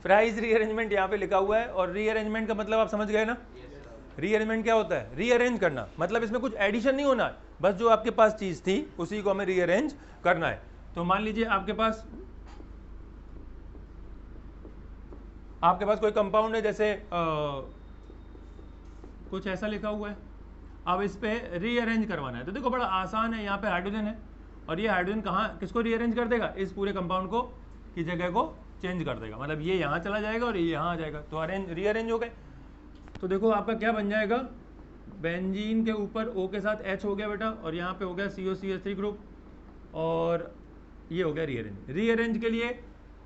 Price rearrangement यहाँ पे लिखा हुआ है, और रीअरेंजमेंट का मतलब आप समझ गए ना। रीअरेंजमेंट क्या होता है? रीअरेंज करना, मतलब इसमें कुछ एडिशन नहीं होना है, बस जो आपके पास चीज थी उसी को हमें रीअरेंज करना है। तो मान लीजिए आपके पास कोई कंपाउंड है, जैसे कुछ ऐसा लिखा हुआ है, अब इस पे रीअरेंज करवाना है। तो देखो बड़ा आसान है, यहाँ पे हाइड्रोजन है, और ये हाइड्रोजन कहाँ किसको रीअरेंज कर देगा? इस पूरे कंपाउंड को की जगह को चेंज कर देगा, मतलब ये यहाँ चला जाएगा और ये यहाँ आ जाएगा, तो रीअरेंज हो गए। तो देखो आपका क्या बन जाएगा, बेंजीन के ऊपर O के साथ H हो गया बेटा, और यहाँ पे हो गया COCH3 ग्रुप, और ये हो गया रीअरेंज। रीअरेंज के लिए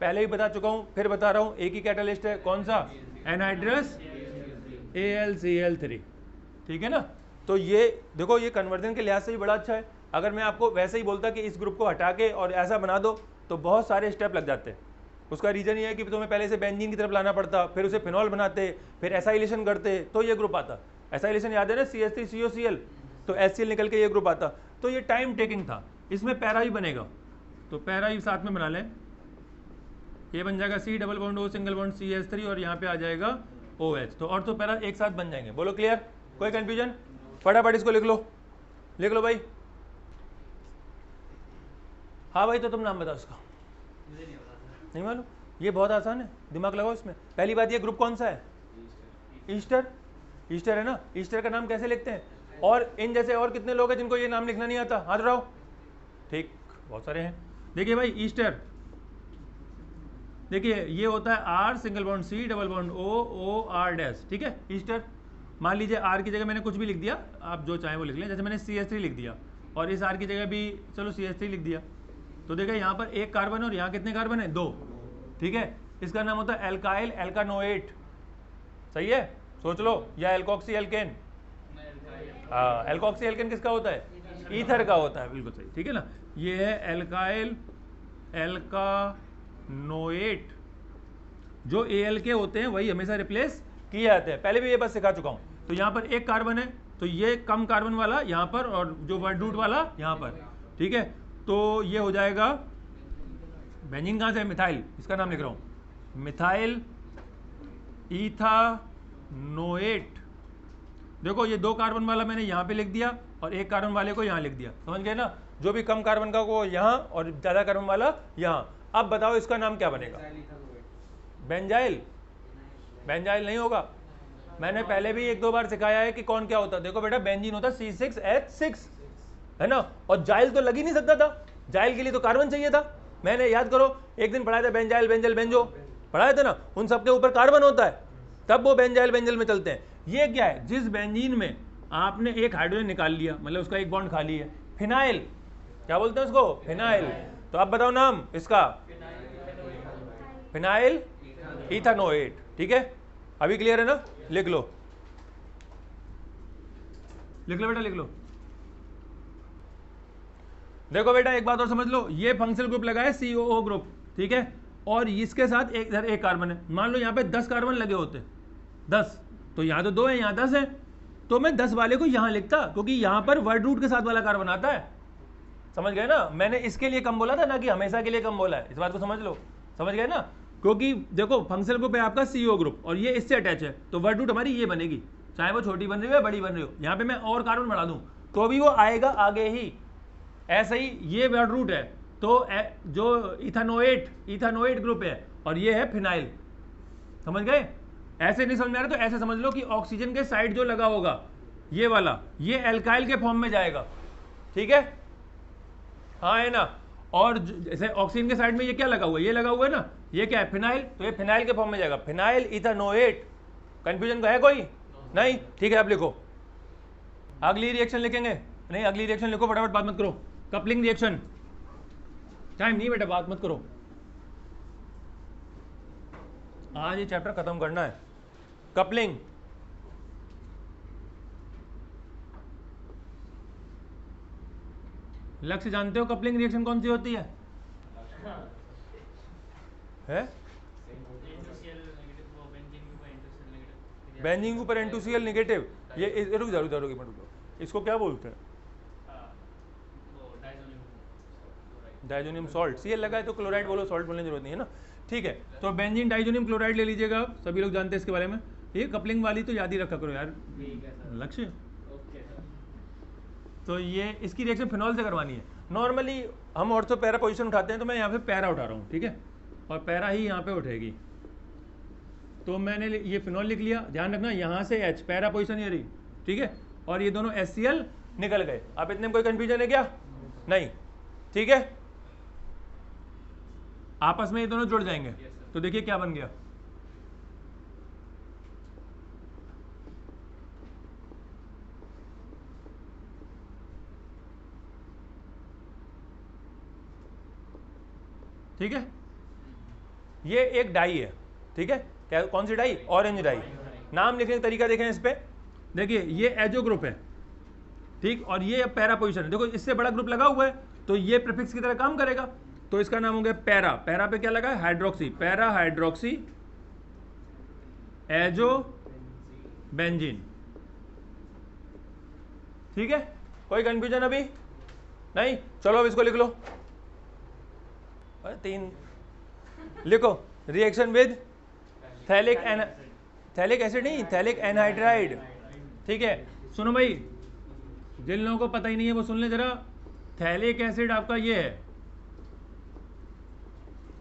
पहले ही बता चुका हूँ, फिर बता रहा हूँ, एक ही कैटालिस्ट है, कौन सा? एनहाइड्रस AlCl3, ठीक है ना। तो ये देखो, ये कन्वर्जन के लिहाज से भी बड़ा अच्छा है। अगर मैं आपको वैसे ही बोलता कि इस ग्रुप को हटा के और ऐसा बना दो, तो बहुत सारे स्टेप लग जाते हैं। उसका रीजन ये है कि तुम्हें पहले से बेंजीन की तरफ लाना पड़ता, फिर उसे फिनॉल बनाते, फिर एसाइलेशन करते, तो ये ग्रुप आता। एसाइलेशन याद है ना, CH3COCl, तो HCl निकल के ये ग्रुप आता। तो ये टाइम टेकिंग था। इसमें पैरा ही बनेगा, तो पैरा ही साथ में बना लें, ये बन जाएगा C double bond O single bond CH3, और यहाँ पे आ जाएगा OH। तो और तो पैरा एक साथ बन जाएंगे। बोलो क्लियर? कोई कंफ्यूजन? फटाफट इसको लिख लो भाई। हाँ भाई, तो तुम नाम बताओ उसका। नहीं मालूम? ये बहुत आसान है, दिमाग लगाओ इसमें। पहली बात, ये ग्रुप कौन सा है? ईस्टर। ईस्टर है ना। ईस्टर का नाम कैसे लिखते हैं? और इन जैसे और कितने लोग हैं जिनको ये नाम लिखना नहीं आता? हाथ उठाओ। ठीक, बहुत सारे हैं। देखिए भाई, ईस्टर, देखिए ये होता है R single bond C double bond O R dash, ठीक है, ईस्टर। मान लीजिए R की जगह मैंने कुछ भी लिख दिया, आप जो चाहें वो लिख लें, जैसे मैंने CH3 लिख दिया, और इस R की जगह भी चलो CH3 लिख दिया। तो देखिए यहाँ पर एक कार्बन, और यहाँ कितने कार्बन है? 2, ठीक है। इसका नाम होता है एल्काइल एल्कानोएट, सही है, सोच लो, या एल्कोक्सी एल्केन। हाँ, एल्कोक्सी एल्केन किसका होता है? ईथर का होता है, बिल्कुल सही, ठीक है ना। ये है एल्काइल एल्कानोएट। जो AL के होते हैं वही हमेशा रिप्लेस किए जाते हैं, पहले भी ये बस सिखा चुका हूँ। तो यहाँ पर एक कार्बन है, तो ये कम कार्बन वाला यहाँ पर, और जो वर्ड रूट वाला यहाँ पर, ठीक है। तो ये हो जाएगा, बेंजीन कहाँ से है? मिथाइल, इसका नाम लिख रहा हूँ, मिथाइल इथानोएट। देखो ये 2 कार्बन वाला मैंने यहाँ पे लिख दिया, और एक कार्बन वाले को यहाँ लिख दिया, समझ गए ना। जो भी कम कार्बन का वो यहाँ, और ज़्यादा कार्बन वाला यहाँ। अब बताओ इसका नाम क्या बनेगा? बेंजाइल? बेंजाइल नहीं होगा। मैंने पहले भी 1-2 बार सिखाया है कि कौन क्या होता है। देखो बेटा, बेंजीन होता C6H6, है ना, और जाइल तो लग ही नहीं सकता था, जाइल के लिए तो कार्बन चाहिए था। मैंने याद करो, एक दिन पढ़ाया था बेंजाइल बेंजल बेंजो, पढ़ाया था ना, उन सबके ऊपर कार्बन होता है, तब वो बेंजाइल बेंजल में चलते हैं। ये क्या है? जिस बेंजीन में आपने एक हाइड्रोजन निकाल लिया, मतलब उसका एक बॉन्ड खाली है, फिनाइल, क्या बोलते हैं उसको? फिनाइल। तो अब बताओ नाम इसका, फिनाइल इथानोएट, ठीक है। अभी क्लियर है ना? लिख लो बेटा, लिख लो। देखो बेटा, एक बात और समझ लो, ये फंक्शनल ग्रुप लगा है COO ग्रुप, ठीक है, और इसके साथ इधर एक कार्बन है। मान लो यहाँ पे 10 कार्बन लगे होते, 10, तो यहाँ तो 2 है, यहाँ 10 है, तो मैं 10 वाले को यहाँ लिखता, क्योंकि यहाँ पर वर्ड रूट के साथ वाला कार्बन आता है। समझ गए ना? मैंने इसके लिए कम बोला था ना कि हमेशा के लिए कम बोला है, इस बात को समझ लो, समझ गए ना। क्योंकि देखो फंक्शनल ग्रुप है आपका CO ग्रुप, और ये इससे अटैच है, तो वर्ड रूट हमारी ये बनेगी, चाहे वो छोटी बन रही हो या बड़ी बन रही हो। यहाँ पे मैं और कार्बन बढ़ा दूं तो भी वो आएगा आगे ही। ऐसा ही ये वर्ड रूट है, तो जो इथानोएट ग्रुप है, और ये है फिनाइल, समझ गए? ऐसे नहीं समझ में आ रहा तो ऐसे समझ लो कि ऑक्सीजन के साइड जो लगा होगा ये वाला, ये एल्काइल के फॉर्म में जाएगा, ठीक है, हाँ है ना। और जैसे ऑक्सीजन के साइड में ये क्या लगा हुआ है? ये लगा हुआ है ना, ये क्या है? फिनाइल, तो ये फिनाइल के फॉर्म में जाएगा, फिनाइल इथानोएट। कंफ्यूजन है कोई? नहीं, ठीक है, अब लिखो। अगली रिएक्शन लिखेंगे? नहीं, अगली रिएक्शन लिखो फटाफट, बात मत करो। कपलिंग रिएक्शन, टाइम नहीं बेटा, बात मत करो, आज ये चैप्टर खत्म करना है। कपलिंग, लक्ष्य जानते हो कपलिंग रिएक्शन कौन सी होती है? बेंजीन के ऊपर N2Cl नेगेटिव, ये रुक जाओ एक मिनट, इसको क्या बोलते हैं? Diazonium salt. Cl लगा है तो क्लोराइड बोलो, सॉल्ट बोलने की जरूरत नहीं है ना, ठीक है, तो बेंजीन डाइजोनियम क्लोराइड ले लीजिएगा आप, सभी लोग जानते हैं इसके बारे में। ये कपलिंग वाली तो याद ही रखा करो यार, लक्ष्य। तो ये इसकी रिएक्शन फिनॉल से करवानी है। नॉर्मली हम ऑर्थो पैरा पोजीशन उठाते हैं, तो मैं यहाँ पे पैरा उठा रहा हूँ, ठीक है, और पैरा ही यहाँ पे उठेगी। तो मैंने ये फिनॉल लिख लिया, ध्यान रखना यहाँ से H पैरा पोजीशन ये रही, ठीक है, और ये दोनों HCl निकल गए। अब इतने में कोई कंफ्यूजन है क्या? नहीं, ठीक है, आपस में ये दोनों जुड़ जाएंगे। तो देखिए क्या बन गया, ठीक है, ये एक डाई है, ठीक है, क्या कौन सी डाई? Orange die. नाम लिखने का तरीका देखें इस पे, देखिए ये एजो ग्रुप है, ठीक, और ये पैरा पोजीशन है। देखो इससे बड़ा ग्रुप लगा हुआ है, तो ये प्रीफिक्स की तरह काम करेगा, तो इसका नाम हो गया पैरा। पैरा पे क्या लगा है? Hydroxy, para hydroxy azo benzene, ठीक है, कोई कंफ्यूजन अभी नहीं? चलो अब इसको लिख लो, 3 लिखो, रिएक्शन विद थैलिक एसिड नहीं, थैलिक एनहाइड्राइड, ठीक है। सुनो भाई, जिन लोगों को पता ही नहीं है वो सुन ले जरा, थैलिक एसिड आपका ये है,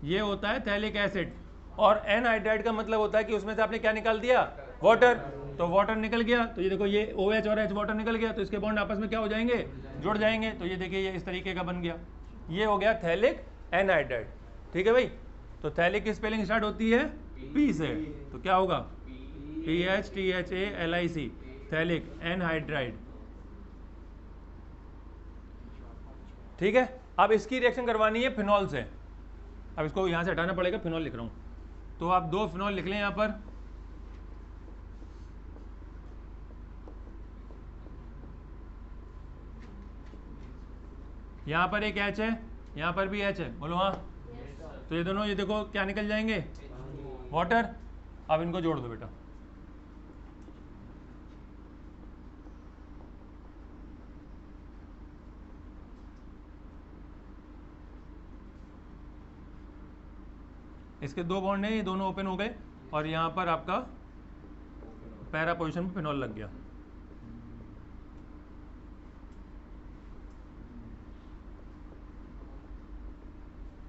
ये होता है थैलिक एसिड, और एनहाइड्राइड का मतलब होता है कि उसमें से आपने क्या निकाल दिया? वाटर। तो वाटर निकल गया, तो ये देखो ये OH और H वाटर निकल गया, तो इसके बॉन्ड आपस में क्या हो जाएंगे? जुड़ जाएंगे। तो ये देखिए ये इस तरीके का बन गया, ये हो गया थैलिक एनहाइड्राइड, ठीक है भाई। तो थैलिक की स्पेलिंग स्टार्ट होती है P से, तो क्या होगा? PHTHALIC, थैलिक एनहाइड्राइड, ठीक है। अब इसकी रिएक्शन करवानी है फिनॉल से, अब इसको यहां से हटाना पड़ेगा, फिनॉल लिख रहा हूं, तो आप 2 फिनॉल लिख लें यहां पर, यहां पर एक H है, यहां पर भी H है, बोलो हाँ। तो ये दोनों, ये देखो क्या निकल जाएंगे? वाटर। अब इनको जोड़ दो बेटा, इसके 2 बॉन्ड हैं, ये दोनों ओपन हो गए, और यहां पर आपका पैरा पोजीशन पे फिनॉल लग गया।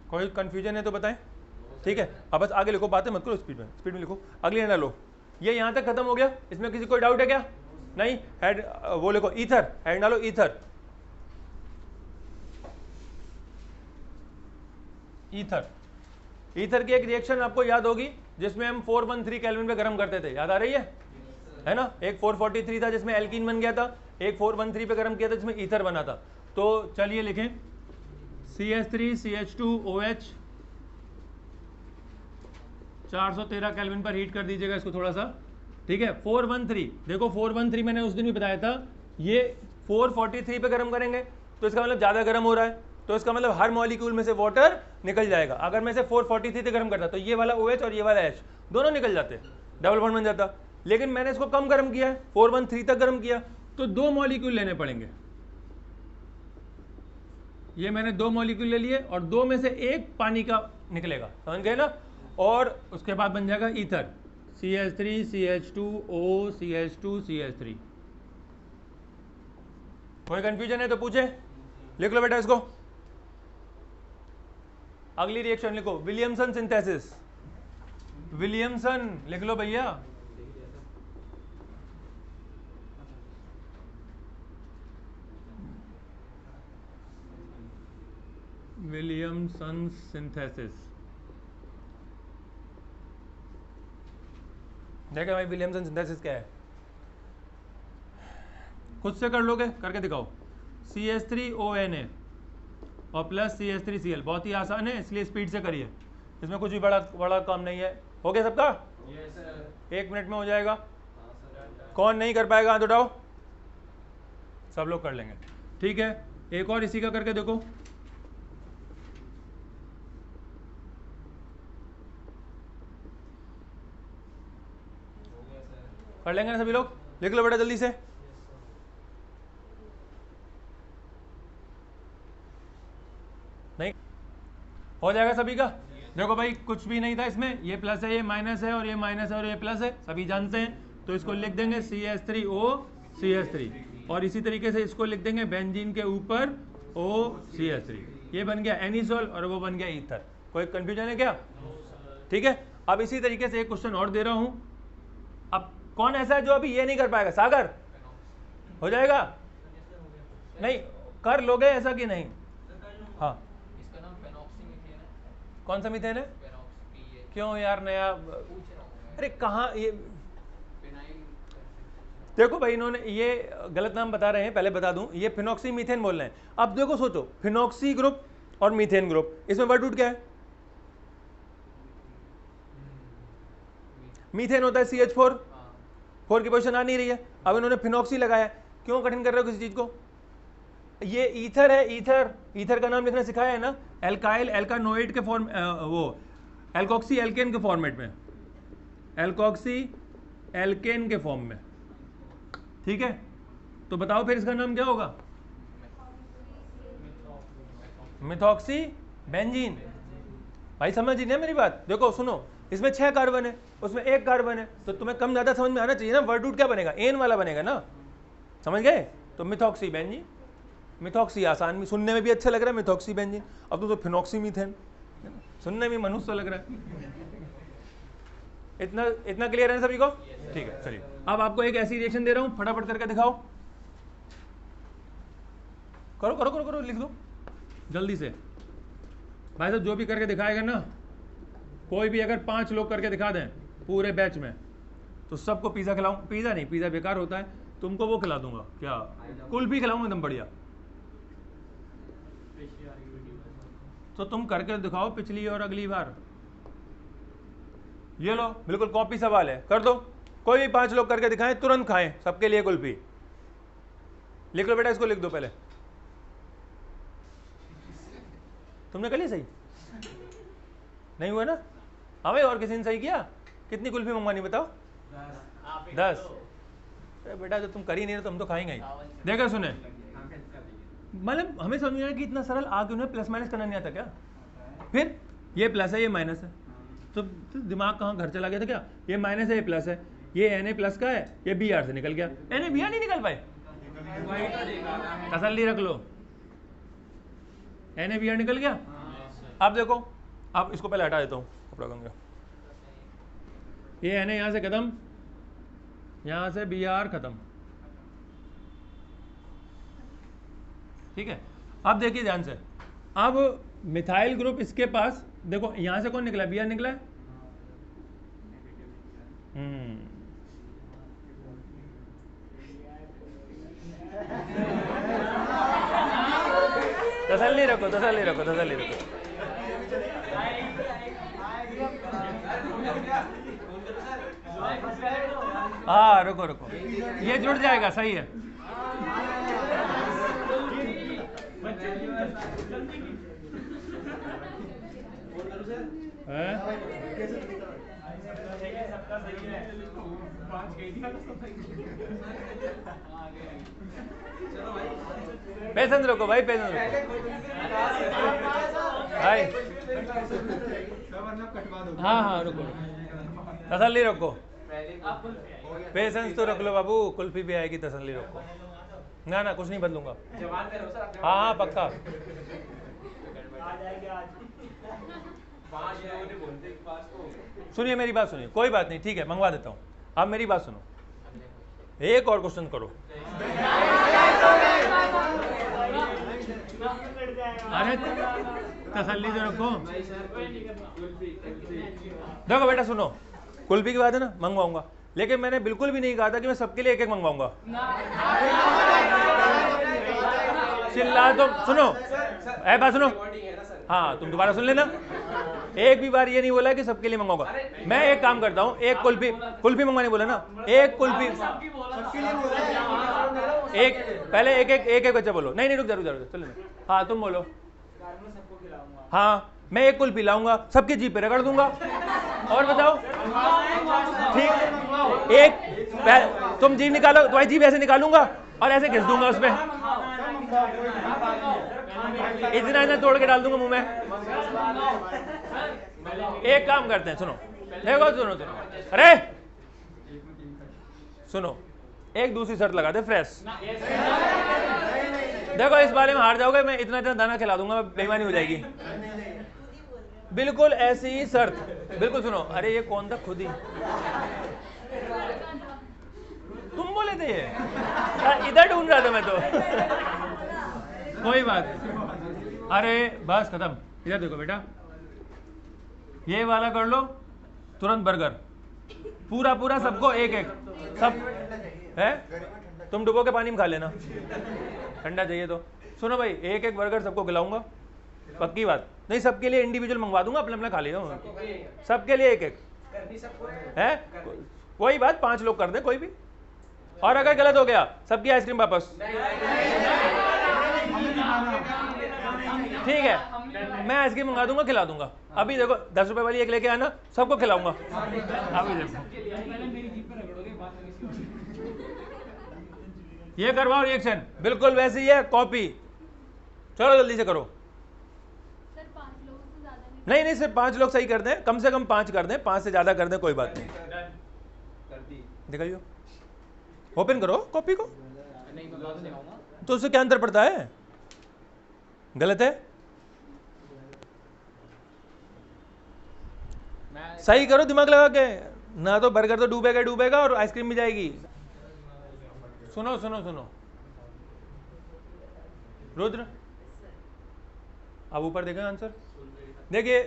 कोई कंफ्यूजन है तो बताएं, ठीक है। अब बस आगे लिखो, बातें मत करो, स्पीड में लिखो, अगली ना लो। ये यहां तक खत्म हो गया, इसमें किसी कोई डाउट है क्या? नहीं, हेड वो लिखो ईथर, हेड डालो ईथर, ईथर। ईथर की एक रिएक्शन आपको याद होगी जिसमें हम 413 केल्विन पे गर्म करते थे, याद आ रही है ना? एक 443 था जिसमें एल्कीन बन गया था, एक 413 पे गर्म किया था जिसमें ईथर बना था। तो चलिए लिखें, CH3CH2OH 413 केल्विन पर हीट कर दीजिएगा इसको थोड़ा सा, ठीक है। 413, देखो 413 मैंने उस दिन भी बताया था, ये 443 पे गर्म करेंगे, तो इसका मतलब ज़्यादा गर्म हो रहा है, तो इसका मतलब हर मॉलिक्यूल में से वाटर निकल जाएगा। अगर मैं इसे 443 से गर्म करता तो ये वाला OH और ये वाला H दोनों निकल जाते, डबल बॉन्ड बन जाता। लेकिन मैंने इसको कम गर्म किया है, 413 तक गर्म किया, तो 2 मॉलिक्यूल लेने पड़ेंगे। ये मैंने 2 मॉलिक्यूल ले लिए, और 2 में से एक पानी का निकलेगा, समझ गए ना? और उसके बाद बन जाएगा ether, CH3 CH2O CH2 CH3। कोई कंफ्यूजन है तो पूछे, लिख लो बेटा इसको। अगली रिएक्शन लिखो, विलियमसन सिंथेसिस, विलियमसन लिख लो भैया, विलियमसन सिंथेसिस। देखो भाई विलियमसन सिंथेसिस क्या है, खुद से कर लोगे, करके दिखाओ। CH3ONA और प्लस CH3Cl, बहुत ही आसान है, इसलिए स्पीड से करिए, इसमें कुछ भी बड़ा काम नहीं है। हो गया सबका? yes, sir। 1 मिनट में हो जाएगा। कौन नहीं कर पाएगा हाथ उठाओ, सब लोग कर लेंगे, ठीक है। एक और इसी का करके देखो, कर लेंगे ना सभी लोग? लिख लो बेटा जल्दी से। नहीं हो जाएगा सभी का? देखो भाई कुछ भी नहीं था इसमें, ये प्लस है, ये माइनस है, और ये माइनस है और ये प्लस है, सभी जानते हैं। तो इसको लिख देंगे CH3O CH3, और इसी तरीके से इसको लिख देंगे बेंजीन के ऊपर OCH3। ये बन गया एनिसोल और वो बन गया ईथर। कोई कंफ्यूजन है क्या? ठीक है। अब इसी तरीके से एक क्वेश्चन और दे रहा हूं। अब कौन ऐसा है जो अभी ये नहीं कर पाएगा? सागर हो जाएगा? नहीं कर लोगे ऐसा कि नहीं? हाँ, इसका नाम फेनॉक्सीमीथेन है। कौन सा मीथेन है? फेनॉक्सी। क्यों यार नया? अरे कहाँ ये? फिनाइल। देखो भाई इन्होंने ये गलत नाम बता रहे हैं, पहले बता दूं, ये फिनॉक्सी मीथेन बोल रहे हैं। अब देखो सोचो, फिनॉक्सी ग्रुप और मीथेन ग्रुप, इसमें वर्ड रूट क्या है? मीथेन होता है CH4, 4 की पोजीशन आ नहीं रही है। अब इन्होंने फिनॉक्सी लगाया, क्यों कठिन कर रहे हो किसी चीज को? ये ईथर है, ईथर का नाम लिखना सिखाया है ना, एल्काइल एल्कानोइड के फॉर्म, वो एल्कोक्सी एल्केन के फॉर्मेट में, एल्कोक्सी एल्केन के फॉर्म में। ठीक है, तो बताओ फिर इसका नाम क्या होगा? Methoxy benzene. भाई समझ नहीं मेरी बात? देखो सुनो, इसमें 6 कार्बन है, उसमें 1 कार्बन है, तो तुम्हें कम ज्यादा समझ में आना चाहिए ना। वर्ड रूट क्या बनेगा? एन वाला बनेगा ना, समझ गए? तो मिथॉक्सी बेंजीन। मिथॉक्सी आसान में, सुनने में भी अच्छा लग रहा है, मिथॉक्सी बेंजीन। अब तो फिनॉक्सी मीथेन, सुनने में मनुष्य लग रहा है। इतना क्लियर है सभी को? ठीक है, चलिए अब आपको एक ऐसी रिएक्शन दे रहा हूं, फटाफट करके दिखाओ। करो करो करो करो, लिख दो जल्दी से। भाई साहब जो भी करके दिखाएगा ना, कोई भी अगर 5 लोग करके दिखा दें पूरे बैच में, तो सबको पिज़्ज़ा खिलाऊं। पिज़्ज़ा नहीं, पिज़्ज़ा बेकार होता है, तुमको वो खिला दूंगा, क्या कुल्फी खिलाऊंगा एकदम बढ़िया। तो तुम करके दिखाओ पिछली और अगली बार। ये लो, बिल्कुल कॉपी सवाल है, कर दो। कोई भी 5 लोग करके दिखाएं, तुरंत खाएं, सबके लिए कुल्फी। लिख लो बेटा, इसको लिख दो पहले। तुमने कर लिया सही? नहीं हुआ ना? हाँ भाई, और किसी ने सही किया? कितनी कुल्फी मंगवानी बताओ? 10। अरे बेटा जो तुम कर ही नहीं रहे तो हम तो खाएंगे ही। देखा सुने, मतलब हमें समझ में आया कि इतना सरल आगे उन्हें प्लस माइनस करना नहीं आता क्या? फिर ये प्लस है, ये माइनस है, तो दिमाग कहाँ घर चला गया था क्या? ये माइनस है, ये प्लस है, ये Na प्लस का है, ये Br से निकल गया। Na Br नहीं निकल पाए, तसल्ली रख लो, Na Br निकल गया। अब देखो, अब इसको पहले हटा देता हूँ कपड़ा गंगा। ये Na यहाँ से खत्म, यहाँ से Br खत्म। ठीक है, अब देखिए ध्यान से। अब मिथाइल ग्रुप इसके पास देखो, यहां से कौन निकला? Br निकला है। तसल्ली रखो, तसल्ली रखो, तसल्ली रखो। हाँ रुको रुको, ये जुड़ जाएगा, सही है। पेशेंस रखो भाई, पेशेंस रखो भाई। हाँ हाँ रुको, तसल्ली रखो, पेशेंस तो रख लो बाबू, कुल्फी भी आएगी, तसल्ली रखो। ना ना कुछ नहीं बदलूंगा। हाँ हाँ पक्का। सुनिए मेरी बात सुनिए, कोई बात नहीं, ठीक है मंगवा देता हूँ। अब मेरी बात सुनो, एक और क्वेश्चन करो। अरे तसल्ली तो रखो। देखो बेटा सुनो, कुल्फी की बात है ना, मंगवाऊंगा, लेकिन मैंने बिल्कुल भी नहीं कहा था कि मैं सबके लिए एक एक मंगवाऊंगा। चिल्ला तो सुनो, ऐ बात सुनो। हाँ तुम दोबारा सुन लेना, एक भी बार ये नहीं बोला कि सबके लिए मंगवाऊंगा। मैं एक काम करता हूँ, एक कुल्फी मंगवाने बोला ना, एक कुल्फी, एक पहले एक बच्चा बोलो। नहीं रुक जा चलो। हाँ तुम बोलो। हाँ मैं एक कुल्फी लाऊंगा, सबकी जीप पे रगड़ दूंगा। और बताओ, ठीक, एक तुम जीप निकालो, तुम्हारी जीप ऐसे निकालूंगा और ऐसे घिस दूंगा उसमें, इतना तोड़ के डाल दूंगा मुंह में। एक काम करते हैं, सुनो देखो, सुनो सुनो, अरे सुनो, एक दूसरी शर्त लगा दे फ्रेश। देखो इस बारे में हार जाओगे, मैं इतना इतना दाना खिला दूंगा, बेईमानी हो जाएगी। बिल्कुल ऐसी ही शर्त, बिल्कुल सुनो। अरे ये कौन था, खुद ही तुम बोले थे ये, इधर ढूंढ रहा था मैं तो। कोई बात नहीं, अरे बस खत्म। इधर देखो बेटा, ये वाला कर लो, तुरंत बर्गर पूरा पूरा सबको एक एक, सब है। तुम डुबो के पानी में खा लेना, ठंडा चाहिए तो। सुनो भाई, एक एक बर्गर सबको खिलाऊंगा, पक्की बात। नहीं, सबके लिए इंडिविजुअल मंगवा दूंगा, अपने अपना खा लेगा, सबके लिए एक एक है। कोई बात, 5 लोग कर दें कोई भी। और अगर गलत हो गया, सबकी आइसक्रीम वापस। ठीक है, मैं आइसक्रीम मंगा दूंगा, खिला दूंगा। अभी देखो 10 रुपए वाली एक लेके आना, सबको खिलाऊंगा। अभी देखो, ये करवाओ रिएक्शन, बिल्कुल वैसे ही है, कॉपी। चलो जल्दी से करो। सर 5 लोगों से ज्यादा नहीं। नहीं नहीं, सिर्फ 5 लोग सही कर दें, कम से कम 5 कर दें, 5 से ज्यादा कर दें कोई बात नहीं। दिखाइयो, ओपन करो कॉपी को। तो उससे क्या अंतर पड़ता है, गलत है। सही करो दिमाग लगा के, ना तो बर्गर तो डूबेगा डूबेगा और आइसक्रीम भी जाएगी। सुनो सुनो सुनो, रुद्र अब ऊपर देखो आंसर। देखिए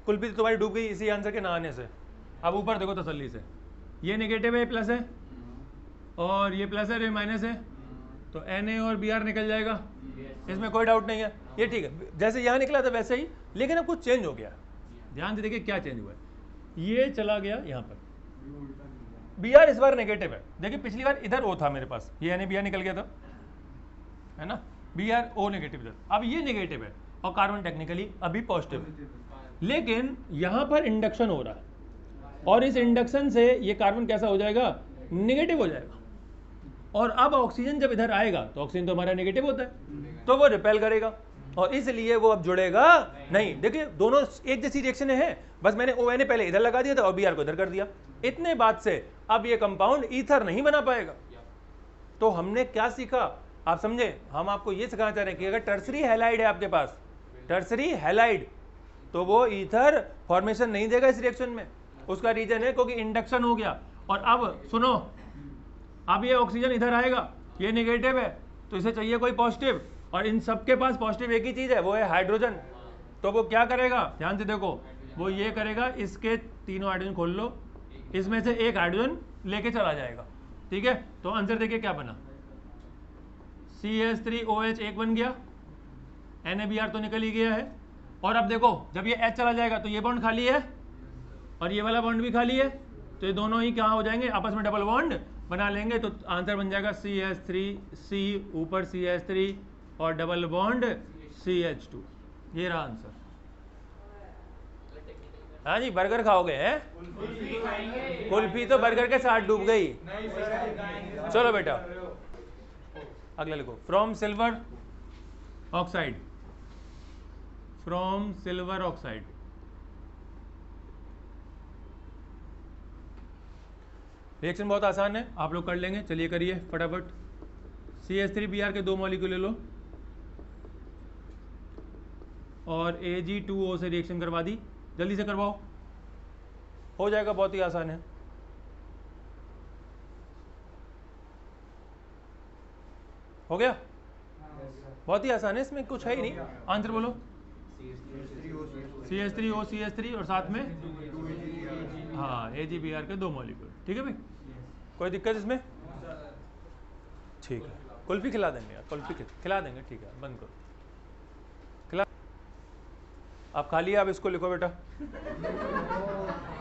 कुल्फी तुम्हारी डूब गई इसी आंसर के ना आने से। अब ऊपर देखो तसल्ली से, ये नेगेटिव है, प्लस है, और ये प्लस है, ये माइनस है, तो Na और Br निकल जाएगा, इसमें कोई डाउट नहीं है। ये ठीक है, जैसे यहाँ निकला था वैसे ही, लेकिन अब कुछ चेंज हो गया। ध्यान से देखिए क्या चेंज हुआ है, ये चला गया यहाँ पर, Br इस बार नेगेटिव है। देखिए पिछली बार इधर O था मेरे पास, ये Na Br निकल गया था, है ना, Br O नेगेटिव इधर, अब ये नेगेटिव है और कार्बन टेक्निकली अभी पॉजिटिव। लेकिन यहाँ पर इंडक्शन हो रहा है, और इस इंडक्शन से ये कार्बन कैसा हो जाएगा, नेगेटिव हो जाएगा। और अब ऑक्सीजन जब इधर आएगा तो ऑक्सीजन तो हमारा नेगेटिव होता है, तो वो रिपेल करेगा, और इसलिए वो अब जुड़ेगा नहीं। देखिए दोनों एक जैसी रिएक्शन है, बस मैंने ONA पहले इधर लगा दिया था और Br को इधर कर दिया। इतने बात से अब ये कंपाउंड ईथर नहीं बना पाएगा। तो हमने क्या सीखा, आप समझे, हम आपको ये सिखाना चाह रहे हैं कि अगर टर्सरी हैलाइड है आपके पास, टर्सरी हैलाइड, तो वो ईथर फॉर्मेशन नहीं देगा इस रिएक्शन में। उसका रीजन है क्योंकि इंडक्शन हो गया। और अब सुनो, अब ये ऑक्सीजन इधर आएगा, ये नेगेटिव है, तो इसे चाहिए कोई पॉजिटिव, और इन सबके पास पॉजिटिव एक ही चीज है, वो है हाइड्रोजन। तो वो क्या करेगा, ध्यान से देखो, वो ये करेगा, इसके तीनों हाइड्रोजन खोल लो, इसमें से एक हाइड्रोजन लेके चला जाएगा। ठीक है, तो आंसर देखिए क्या बना, CH3OH एक बन गया, NaBr तो निकल ही गया है। और अब देखो जब ये H चला जाएगा तो ये बॉन्ड खाली है और ये वाला बॉन्ड भी खाली है, तो ये दोनों ही कहाँ हो जाएंगे, आपस में डबल बॉन्ड बना लेंगे। तो आंसर बन जाएगा CH3C, ऊपर CH3 और डबल बॉन्ड CH2। ये रहा आंसर। हाँ जी, बर्गर खाओगे हैं, कुल्फी तो बर्गर के साथ डूब गई। चलो बेटा अगला लिखो, from silver oxide, from silver oxide. Reaction बहुत आसान है, आप लोग कर लेंगे, चलिए करिए फटाफट। CH3Br के 2 मॉलिक्यूल ले लो और Ag2O से रिएक्शन करवा दी, जल्दी से करवाओ, हो जाएगा, बहुत ही आसान है। हो गया, बहुत ही आसान है, इसमें कुछ है ही नहीं। आंसर बोलो, CH3O CH3 और साथ में हाँ AgBr के 2 मॉलिक्यूल। ठीक है भाई, कोई दिक्कत इसमें? ठीक है, कुल्फी खिला देंगे यार, कुल्फी खिला देंगे, ठीक है, बंद करो, खिला। आप खा लिया, अब इसको लिखो बेटा,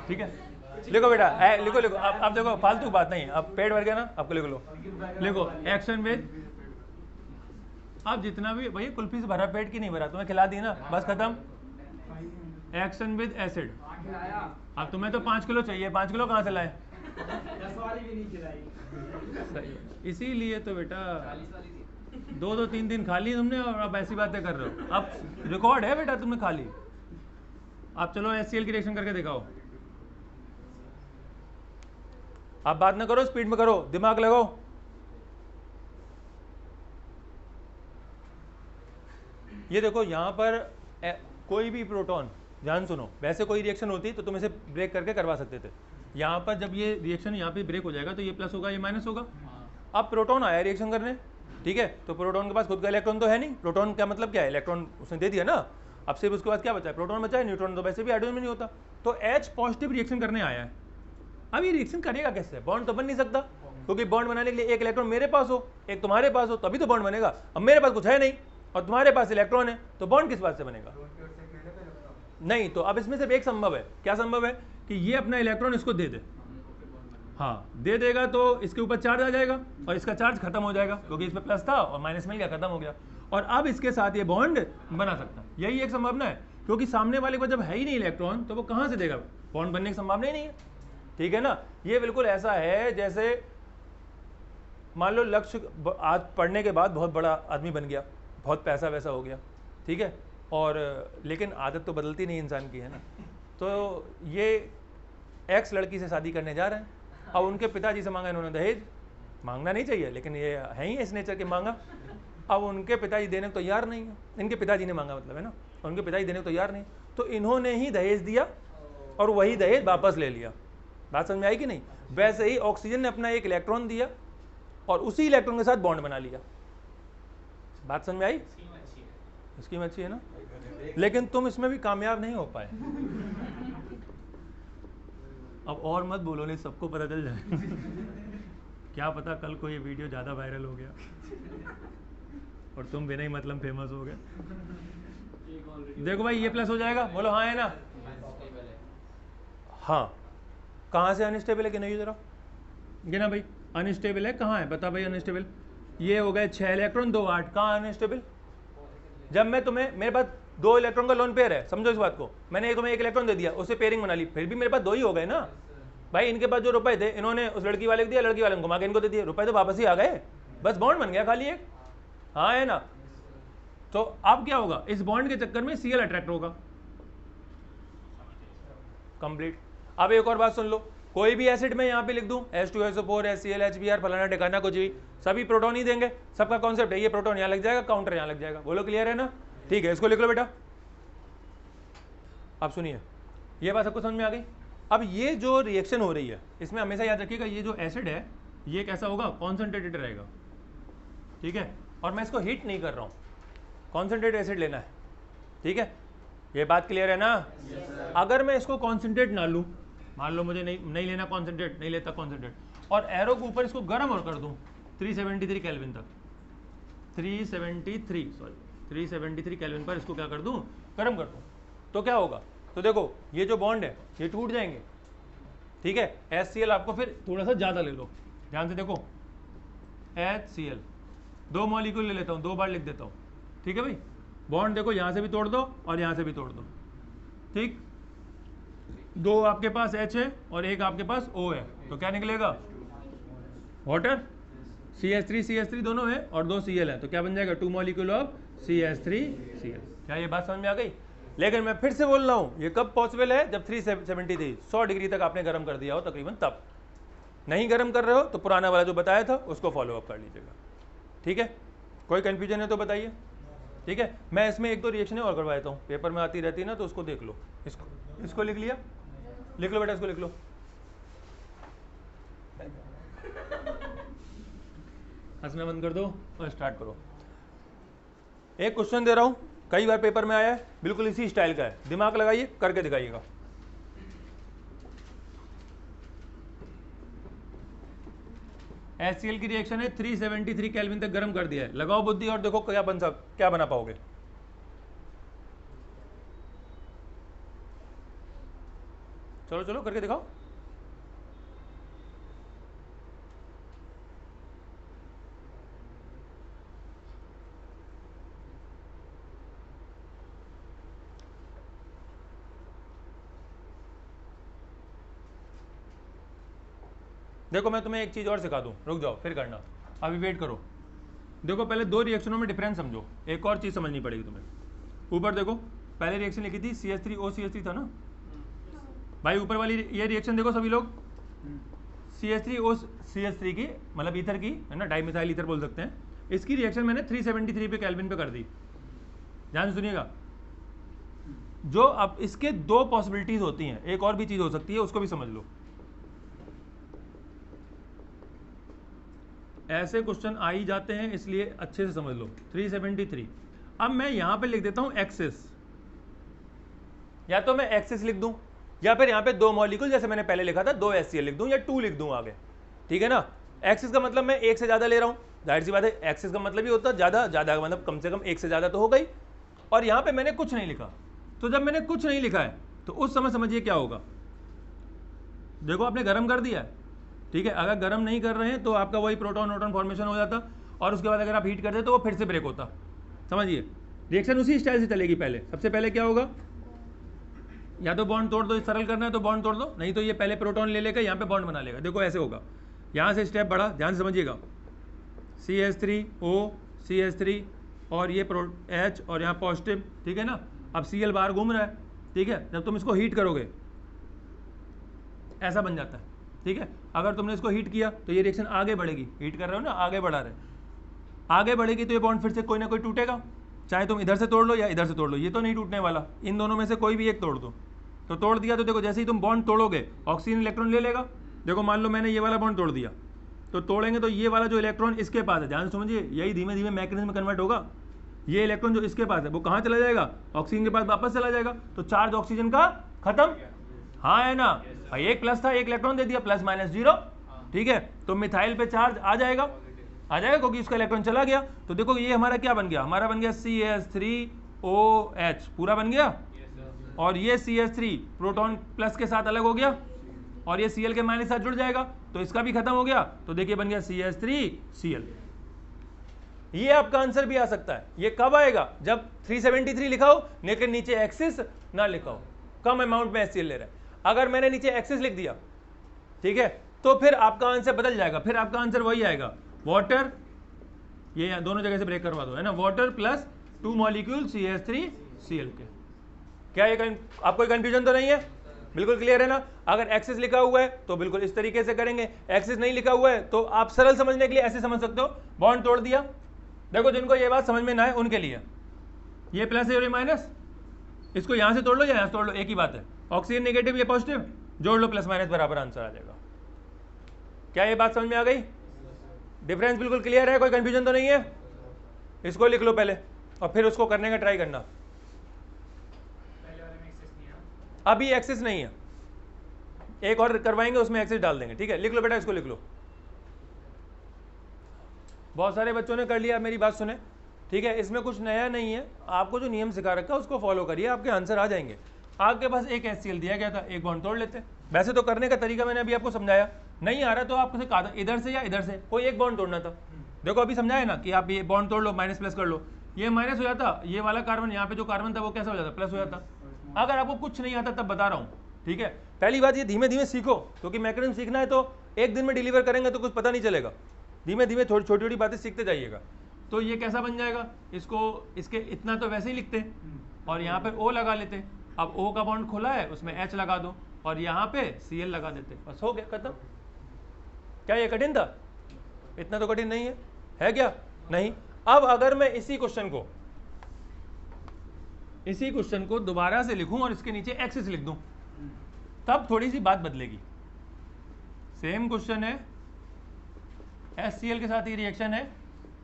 ठीक है, लिखो बेटा, लिखो लिखो। आप देखो फालतू बात नहीं, अब पेट भर गया ना, आपको लिख लो, लिखो एक्शन विद। अब जितना भी भैया कुल्फी से भरा पेट की नहीं भरा, तुम्हें खिला दी ना, बस खत्म। Action with acid. अब तुम्हें तो 5 किलो चाहिए, 5 किलो कहाँ से लाए? 10 वाली भी नहीं खिलाई। इसीलिए तो बेटा 2-2 3 दिन खा ली तुमने और अब ऐसी बातें कर रहे हो। अब रिकॉर्ड है बेटा, तुमने खा ली। आप चलो HCl की रिएक्शन करके दिखाओ। आप बात ना करो, स्पीड में करो, दिमाग लगाओ। ये देखो यहाँ पर कोई भी प्रोटॉन, ध्यान सुनो, वैसे कोई रिएक्शन होती तो तुम इसे ब्रेक करके करवा सकते थे। यहाँ पर जब ये रिएक्शन यहाँ पे ब्रेक हो जाएगा तो ये प्लस होगा, ये माइनस होगा। अब प्रोटॉन आया रिएक्शन करने, ठीक है, तो प्रोटॉन के पास खुद का इलेक्ट्रॉन तो है नहीं। प्रोटॉन का मतलब क्या है, इलेक्ट्रॉन उसने दे दिया ना। अब सिर्फ उसके बाद क्या बचा है, प्रोटॉन बचा है, न्यूट्रॉन तो वैसे भी हाइड्रोजन में नहीं होता। तो H पॉजिटिव रिएक्शन करने आया है। अब ये रिएक्शन करेगा कैसे, बॉन्ड तो बन नहीं सकता, क्योंकि बॉन्ड बनाने के लिए एक इलेक्ट्रॉन मेरे पास हो, एक तुम्हारे पास हो, तभी तो बॉन्ड बनेगा। अब मेरे पास कुछ है नहीं और तुम्हारे पास इलेक्ट्रॉन है, तो बॉन्ड किस बात से बनेगा? नहीं। तो अब इसमें सिर्फ एक संभव है, क्या संभव है कि ये अपना इलेक्ट्रॉन इसको दे दे। हाँ, दे देगा तो इसके ऊपर चार्ज आ जाएगा और इसका चार्ज खत्म हो जाएगा, क्योंकि इस पे प्लस था और माइनस मिल गया, खत्म हो गया। और अब इसके साथ ये बॉन्ड बना सकता है, यही एक संभावना है, क्योंकि सामने वाले को जब है ही नहीं इलेक्ट्रॉन तो वो कहाँ से देगा, बॉन्ड बनने की संभावना ही नहीं है। ठीक है ना। ये बिल्कुल ऐसा है जैसे मान लो लक्ष्य आज पढ़ने के बाद बहुत बड़ा आदमी बन गया, बहुत पैसा वैसा हो गया, ठीक है, और लेकिन आदत तो बदलती नहीं इंसान की, है ना। तो ये एक्स लड़की से शादी करने जा रहे हैं, अब उनके पिताजी से मांगा इन्होंने दहेज, मांगना नहीं चाहिए लेकिन ये है ही इस नेचर के, मांगा। अब उनके पिताजी देने को तैयार नहीं है, इनके पिताजी ने मांगा मतलब, है ना, उनके पिताजी देने को तैयार नहीं, तो इन्होंने ही दहेज दिया और वही दहेज वापस ले लिया। बात समझ में आई कि नहीं? वैसे ही ऑक्सीजन ने अपना एक इलेक्ट्रॉन दिया और उसी इलेक्ट्रॉन के साथ बॉन्ड बना लिया। बात समझ में आई? स्कीम अच्छी है ना, लेकिन तुम इसमें भी कामयाब नहीं हो पाए। अब और मत बोलो, नहीं सबको पता चल जाए। क्या पता कल को ये वीडियो ज़्यादा वायरल हो गया और तुम बिना ही मतलब फेमस हो गए। देखो भाई, ये प्लस हो जाएगा, बोलो हाँ है ना। हाँ, कहाँ से अनस्टेबल है कि नहीं, जरा गिना भाई। अनस्टेबल है कहाँ है, बता भाई अनस्टेबल। ये हो गए 6 इलेक्ट्रॉन 2 8, कहाँ अनस्टेबल? जब मैं तुम्हें, मेरे पास 2 इलेक्ट्रॉन का लोन पेयर है, समझो इस बात को, मैंने तुम्हें 1 इलेक्ट्रॉन दे दिया, उससे पेयरिंग बना ली, फिर भी मेरे पास 2 ही हो गए ना भाई। इनके पास जो रुपए थे इन्होंने उस लड़की वाले को दिया, लड़की वाले को घुमा के इनको दे दिए, रुपए तो वापस ही आ गए, बस बॉन्ड बन गया खाली एक। हाँ है ना। तो अब क्या होगा, इस बॉन्ड के चक्कर में Cl अट्रैक्ट होगा, कंप्लीट। अब एक और बात सुन लो, कोई भी एसिड में यहाँ पे लिख दूं H2SO4 HCl HBr फलाना ठिकाना कुछ भी, सभी प्रोटॉन ही देंगे, सबका कॉन्सेप्ट है, ये प्रोटॉन यहाँ लग जाएगा, काउंटर यहाँ लग जाएगा। बोलो क्लियर है ना? ठीक है, इसको लिख लो बेटा। अब सुनिए, ये बात सबको समझ में आ गई। अब ये जो रिएक्शन हो रही है इसमें हमेशा याद रखिएगा, ये जो एसिड है ये कैसा होगा, कॉन्सेंट्रेटेड रहेगा, ठीक है। और मैं इसको हीट नहीं कर रहा हूँ, कॉन्सेंट्रेटेड एसिड लेना है, ठीक है। ये बात क्लियर है ना? अगर मैं इसको कॉन्सेंट्रेट ना लूँ, मान लो मुझे नहीं लेना कॉन्सेंट्रेट, नहीं लेता कॉन्सेंट्रेट, और एरो के ऊपर इसको गर्म और कर दूँ 373 केल्विन तक, 373 केल्विन पर इसको क्या कर दूँ, गर्म कर दूँ, तो क्या होगा? तो देखो ये जो बॉन्ड है ये टूट जाएंगे, ठीक है। HCl आपको फिर थोड़ा सा ज़्यादा ले लो, ध्यान से देखो, HCl 2 मॉलिक्यूल ले लेता हूँ, 2 बार लिख देता हूँ, ठीक है भाई। बॉन्ड देखो यहाँ से भी तोड़ दो और यहाँ से भी तोड़ दो, ठीक। 2 आपके पास H है और 1 आपके पास O है, तो क्या निकलेगा, वाटर। CH3 दोनों है और 2 Cl है, तो क्या बन जाएगा, 2 मॉलिक्यूल ऑफ CH3Cl। क्या ये बात समझ में आ गई? लेकिन मैं फिर से बोल रहा हूँ, ये कब पॉसिबल है, जब 373 100 डिग्री तक आपने गर्म कर दिया हो तकरीबन, तब। नहीं गर्म कर रहे हो तो पुराना वाला जो बताया था उसको फॉलो अप कर लीजिएगा, ठीक है। कोई कंफ्यूजन है तो बताइए, ठीक है। मैं इसमें 1-2 रिएक्शनें और करवा देता हूँ, पेपर में आती रहती है ना, तो उसको देख लो। इसको लिख लिया, लिख लो बेटा, इसको लिख लो। हंसना बंद कर दो और स्टार्ट करो। एक क्वेश्चन दे रहा हूँ, कई बार पेपर में आया है, बिल्कुल इसी स्टाइल का है, दिमाग लगाइए, करके दिखाइएगा। HCl की रिएक्शन है, 373 केल्विन तक गर्म कर दिया है, लगाओ बुद्धि और देखो क्या बना पाओगे। चलो चलो करके दिखाओ। देखो मैं तुम्हें एक चीज़ और सिखा दूं, रुक जाओ फिर करना, अभी वेट करो। देखो पहले 2 रिएक्शनों में डिफरेंस समझो, एक और चीज़ समझनी पड़ेगी तुम्हें। ऊपर देखो, पहले रिएक्शन लिखी थी CH3OCH3 था ना भाई। ऊपर वाली ये रिएक्शन देखो सभी लोग, CH3OCH3 की मतलब ईथर की है ना, डाइमिथाइल ईथर बोल सकते हैं। इसकी रिएक्शन मैंने 373 पे केल्विन पे कर दी। ध्यान से सुनिएगा, जो अब इसके दो पॉसिबिलिटीज होती हैं, एक और भी चीज हो सकती है, उसको भी समझ लो। ऐसे क्वेश्चन आ ही जाते हैं, इसलिए अच्छे से समझ लो। 373 अब मैं यहां पे लिख देता हूं एक्सिस, या तो मैं एक्सिस लिख दूं या फिर यहां पे दो मॉलिक्यूल जैसे मैंने पहले लिखा था 2 HCl लिख दूं या 2 लिख दूं आगे, ठीक है ना। एक्सिस का मतलब मैं एक से ज्यादा ले रहा हूं, जाहिर सी बात है एक्सिस का मतलब ही होता है ज्यादा, ज्यादा का मतलब कम से कम एक से ज्यादा तो हो गई। और यहां पे मैंने कुछ नहीं लिखा, तो जब मैंने कुछ नहीं लिखा है तो उस समय समझिए क्या होगा। देखो आपने गर्म कर दिया है, ठीक है। अगर गर्म नहीं कर रहे हैं तो आपका वही प्रोटॉन न्यूट्रॉन फॉर्मेशन हो जाता, और उसके बाद अगर आप हीट करते तो वो फिर से ब्रेक होता। समझिए रिएक्शन उसी स्टाइल से चलेगी। पहले सबसे पहले क्या होगा, या तो बॉन्ड तोड़ दो, सरल करना है तो बॉन्ड तोड़ दो, नहीं तो ये पहले प्रोटॉन ले लेकर यहाँ पे बॉन्ड बना लेगा। देखो ऐसे होगा, यहाँ से स्टेप बढ़ा, ध्यान से समझिएगा, CH3O CH3 और ये H और यहाँ पॉजिटिव, ठीक है ना। अब Cl बाहर घूम रहा है, ठीक है। जब तुम इसको हीट करोगे ऐसा बन जाता है, ठीक है। अगर तुमने इसको हीट किया तो ये रिएक्शन आगे बढ़ेगी, हीट कर रहे हो ना, आगे बढ़ा रहे, आगे बढ़ेगी तो ये बॉन्ड फिर से कोई ना कोई टूटेगा, चाहे तुम इधर से तोड़ लो या इधर से तोड़ लो, ये तो नहीं टूटने वाला। इन दोनों में से कोई भी एक तोड़ दो, तो तोड़ दिया तो देखो जैसे ही तुम बॉन्ड तोड़ोगे ऑक्सीजन इलेक्ट्रॉन ले लेगा। देखो मान लो मैंने ये वाला बॉन्ड तोड़ दिया, तो तोड़ेंगे तो ये वाला जो इलेक्ट्रॉन इसके पास है, ध्यान से समझिए, यही धीमे धीमे मैकेनिज्म में कन्वर्ट होगा। ये इलेक्ट्रॉन जो इसके पास है वो कहाँ चला जाएगा, ऑक्सीजन के पास वापस चला जाएगा, तो चार्ज ऑक्सीजन का खत्म। हाँ है ना भाई, एक प्लस था, एक इलेक्ट्रॉन दे दिया, प्लस माइनस 0, ठीक है। तो मिथाइल पे चार्ज आ जाएगा, आ जाएगा क्योंकि इसका इलेक्ट्रॉन चला गया। तो देखो ये हमारा क्या बन गया, हमारा बन गया CH3OH पूरा बन गया, और ये CH3 प्रोटॉन प्लस के साथ अलग हो गया, और ये Cl के माइनस साथ जुड़ जाएगा, तो इसका भी खत्म हो गया। तो देखिए बन गया CH3Cl। ये आपका आंसर भी आ सकता है। ये कब आएगा, जब 373 लिखा हो लेकिन नीचे एक्सिस ना लिखा हो, कम अमाउंट में HCl ले रहा है। अगर मैंने नीचे एक्सिस लिख दिया, ठीक है, तो फिर आपका आंसर बदल जाएगा, फिर आपका आंसर वही आएगा, वाटर, ये दोनों जगह से ब्रेक करवा दो, है ना, वाटर प्लस 2 मॉलिक्यूल CH3Cl के। क्या ये आपको कोई कंफ्यूजन तो नहीं है, बिल्कुल क्लियर है ना। अगर एक्सिस लिखा हुआ है तो बिल्कुल इस तरीके से करेंगे, एक्सिस नहीं लिखा हुआ है तो आप सरल समझने के लिए ऐसे समझ सकते हो, बॉन्ड तोड़ दिया। देखो जिनको ये बात समझ में ना है उनके लिए ये प्लस है और ये माइनस, इसको यहां से तोड़ लो या यहां से तोड़ लो, एक ही बात है। ऑक्सीजन नेगेटिव, ये पॉजिटिव, जोड़ लो, प्लस माइनस बराबर आंसर आ जाएगा। क्या ये बात समझ में आ गई, डिफरेंस बिल्कुल क्लियर है, कोई कंफ्यूजन तो नहीं है। इसको लिख लो पहले और फिर उसको करने का ट्राई करना। अभी एक्सेस नहीं है, एक और करवाएंगे उसमें एक्सेस डाल देंगे, ठीक है। लिख लो बेटा, इसको लिख लो। बहुत सारे बच्चों ने कर लिया, मेरी बात सुने, ठीक है। इसमें कुछ नया नहीं है, आपको जो नियम सिखा रखा है उसको फॉलो करिए, आपके आंसर आ जाएंगे। आपके पास एक HCl दिया गया था, एक बॉन्ड तोड़ लेते। वैसे तो करने का तरीका मैंने अभी आपको समझाया, नहीं आ रहा तो आपसे कहा था इधर से या इधर से कोई एक बॉन्ड तोड़ना था। देखो अभी समझाया ना कि आप ये बॉन्ड तोड़ लो, माइनस प्लस कर लो, ये माइनस हो जाता, ये वाला कार्बन यहाँ पे जो कार्बन था वो कैसा हो जाता, प्लस हो जाता। अगर आपको कुछ नहीं आता तब बता रहा हूँ, ठीक है। पहली बात ये धीमे धीमे सीखो, क्योंकि मैकेनिज्म सीखना है तो एक दिन में डिलीवर करेंगे तो कुछ पता नहीं चलेगा, धीमे धीमे छोटी छोटी बातें सीखते जाइएगा। तो ये कैसा बन जाएगा, इसको इसके इतना तो वैसे ही लिखते हैं और यहाँ पे O लगा लेते हैं। अब O का बॉन्ड खुला है, उसमें H लगा दो और यहाँ पे Cl लगा देते, बस हो गया खत्म। क्या ये कठिन था, इतना तो कठिन नहीं है क्या, नहीं। अब अगर मैं इसी क्वेश्चन को दोबारा से लिखूं और इसके नीचे एक्सिस लिख दूं, तब थोड़ी सी बात बदलेगी। सेम क्वेश्चन है, HCl के साथ ही रिएक्शन है,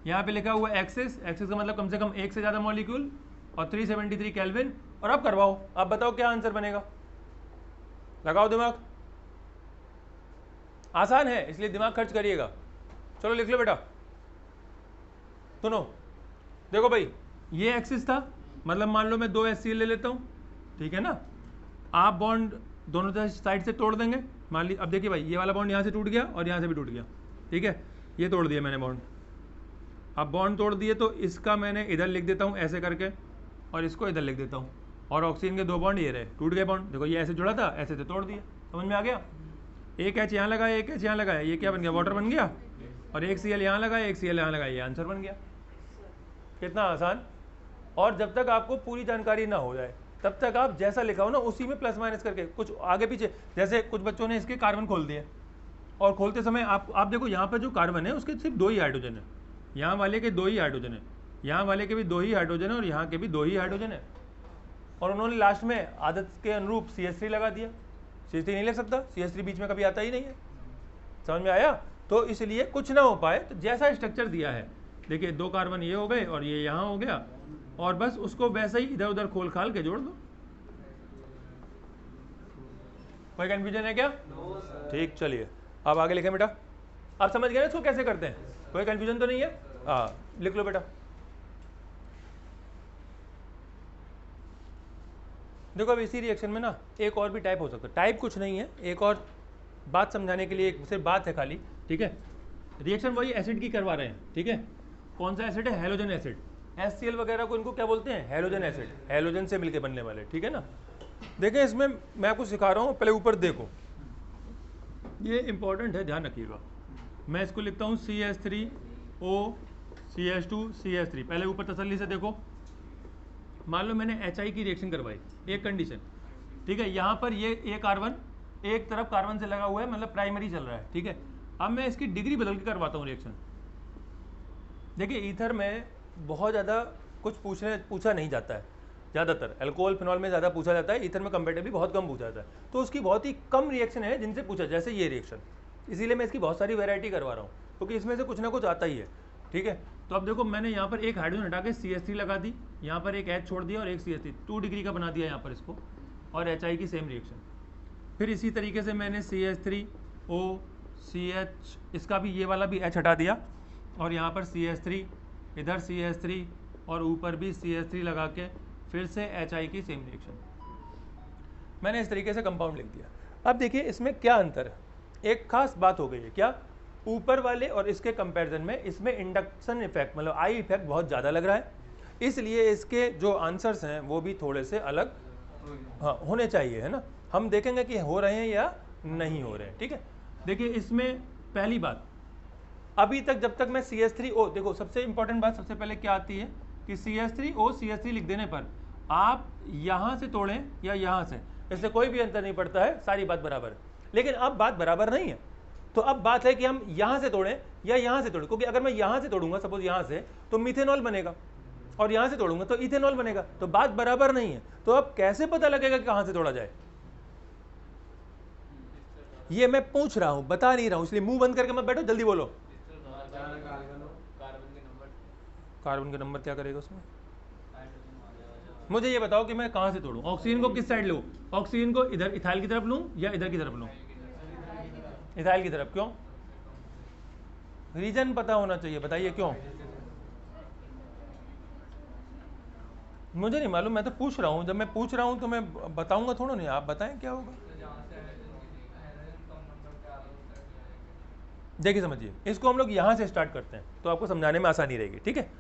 यहाँ पे लिखा हुआ एक्सिस, एक्सिस का मतलब कम से कम एक से ज्यादा मॉलिक्यूल और 373 केल्विन। और अब करवाओ, अब बताओ क्या आंसर बनेगा, लगाओ दिमाग, आसान है इसलिए दिमाग खर्च करिएगा। चलो लिख लो बेटा, सुनो, देखो भाई ये एक्सिस था, मतलब मान लो मैं 2 HCl ले लेता हूँ, ठीक है ना। आप बॉन्ड दोनों साइड से तोड़ देंगे, मान ली, अब देखिए भाई ये वाला बॉन्ड यहाँ से टूट गया और यहाँ से भी टूट गया, ठीक है, ये तोड़ दिया मैंने बॉन्ड। अब बॉन्ड तोड़ दिए तो इसका मैंने इधर लिख देता हूँ ऐसे करके, और इसको इधर लिख देता हूँ, और ऑक्सीजन के 2 बॉन्ड ये रहे, टूट गए बॉन्ड। देखो ये ऐसे जुड़ा था, ऐसे से तोड़ दिया, समझ में आ गया। एक H यहाँ लगाया, एक H यहाँ लगाया, ये क्या बन गया, वाटर बन गया, और एक Cl यहाँ लगाया, एक Cl यहाँ लगाया, ये आंसर बन गया। कितना आसान। और जब तक आपको पूरी जानकारी ना हो जाए, तब तक आप जैसा लिखा हो ना उसी में प्लस माइनस करके कुछ आगे पीछे, जैसे कुछ बच्चों ने इसके कार्बन खोल दिए और खोलते समय आप देखो यहाँ पर जो कार्बन है उसके सिर्फ 2 ही हाइड्रोजन है, यहाँ वाले के 2 ही हाइड्रोजन है, यहाँ वाले के भी 2 ही हाइड्रोजन है और यहाँ के भी 2 ही हाइड्रोजन है, और उन्होंने लास्ट में आदत के अनुरूप CH3 लगा दिया। CH3 नहीं लग सकता, CH3 बीच में कभी आता ही नहीं है। समझ में आया? तो इसलिए कुछ ना हो पाए तो जैसा स्ट्रक्चर दिया है, देखिए 2 कार्बन ये हो गए और ये यहाँ हो गया, और बस उसको वैसे ही इधर उधर खोल खाल के जोड़ दो। कोई कंफ्यूजन है क्या? ठीक, चलिए अब आगे लिखें बेटा। आप समझ गए ना इसको कैसे करते हैं? कोई कंफ्यूजन तो नहीं है? हाँ, लिख लो बेटा। देखो अब इसी रिएक्शन में ना एक और भी टाइप हो सकता है। टाइप कुछ नहीं है, एक और बात समझाने के लिए, एक सिर्फ बात है खाली, ठीक है। रिएक्शन वही एसिड की करवा रहे हैं, ठीक है। कौन सा एसिड है? Halogen acid. HCl वगैरह को इनको क्या बोलते हैं? हैलोजन एसिड, हैलोजन से मिलके बनने वाले, ठीक है ना। देखिए इसमें मैं आपको सिखा रहा हूँ, पहले ऊपर देखो, ये इंपॉर्टेंट है, ध्यान रखिएगा। मैं इसको लिखता हूँ CH3O CH2 CH3। पहले ऊपर तसल्ली से देखो, मान लो मैंने HI की रिएक्शन करवाई, एक कंडीशन, ठीक है। यहाँ पर ये कार्बन एक तरफ कार्बन से लगा हुआ है, मतलब प्राइमरी चल रहा है, ठीक है। अब मैं इसकी डिग्री बदल के करवाता हूँ रिएक्शन। देखिए ईथर में बहुत ज़्यादा कुछ पूछा नहीं जाता है, ज़्यादातर अल्कोहल फिनॉल में ज़्यादा पूछा जाता है, ईथर में कंपेरेटिवली बहुत कम पूछा जाता है। तो उसकी बहुत ही कम रिएक्शन है जिनसे पूछा, जैसे ये रिएक्शन, इसीलिए मैं इसकी बहुत सारी वैरायटी करवा रहा हूँ, क्योंकि इसमें से कुछ ना कुछ आता ही है, ठीक है। तो अब देखो मैंने यहाँ पर एक हाइड्रोजन हटा के CH3 लगा दी, यहाँ पर एक H छोड़ दिया और एक CH3, 2 डिग्री का बना दिया यहाँ पर इसको, और HI की सेम रिएक्शन। फिर इसी तरीके से मैंने CH3O CH, इसका भी ये वाला भी H हटा दिया, और यहाँ पर CH3, इधर CH3 और ऊपर भी CH3 लगा के फिर से HI की सेम रिएक्शन। मैंने इस तरीके से कंपाउंड लिख दिया। अब देखिए इसमें क्या अंतर है, एक खास बात हो गई है। क्या? ऊपर वाले और इसके कंपैरिजन में इसमें इंडक्शन इफेक्ट, मतलब आई इफेक्ट बहुत ज़्यादा लग रहा है, इसलिए इसके जो आंसर्स हैं वो भी थोड़े से अलग होने चाहिए, है ना। हम देखेंगे कि हो रहे हैं या नहीं हो रहे हैं, ठीक है। देखिए इसमें पहली बात, अभी तक जब तक मैं CH3O, देखो सबसे इंपॉर्टेंट बात सबसे पहले क्या आती है कि CH3O CH3 लिख देने पर आप यहाँ से तोड़ें या यहाँ से, इससे कोई भी अंतर नहीं पड़ता है, सारी बात बराबर है। लेकिन अब बात बराबर नहीं है, तो अब बात है कि हम यहाँ से तोड़ें या यहाँ से तोड़ें, क्योंकि अगर मैं यहाँ से तोड़ूंगा सपोज यहाँ से, तो मिथेनॉल बनेगा, और यहाँ से तोड़ूंगा तो इथेनॉल बनेगा, तो बात बराबर नहीं है। तो अब कैसे पता लगेगा कि कहाँ से तोड़ा जाए? ये मैं पूछ रहा हूँ, बता नहीं रहा हूँ, इसलिए मुंह बंद करके मत बैठो, जल्दी बोलो। कार्बन का नंबर क्या करेगा उसमें? मुझे ये बताओ कि मैं कहाँ से तोड़ूं? ऑक्सीजन को किस साइड लूं? ऑक्सीजन को इधर इथाइल की तरफ लूं या इधर की तरफ लूं? इथाइल की तरफ। क्यों? रीजन पता होना चाहिए, बताइए क्यों? मुझे नहीं मालूम, मैं तो पूछ रहा हूँ। जब मैं पूछ रहा हूँ तो मैं बताऊंगा थोड़ा, नहीं आप बताएं क्या होगा। देखिए समझिए, इसको हम लोग यहाँ से स्टार्ट करते हैं तो आपको समझाने में आसानी रहेगी, ठीक है।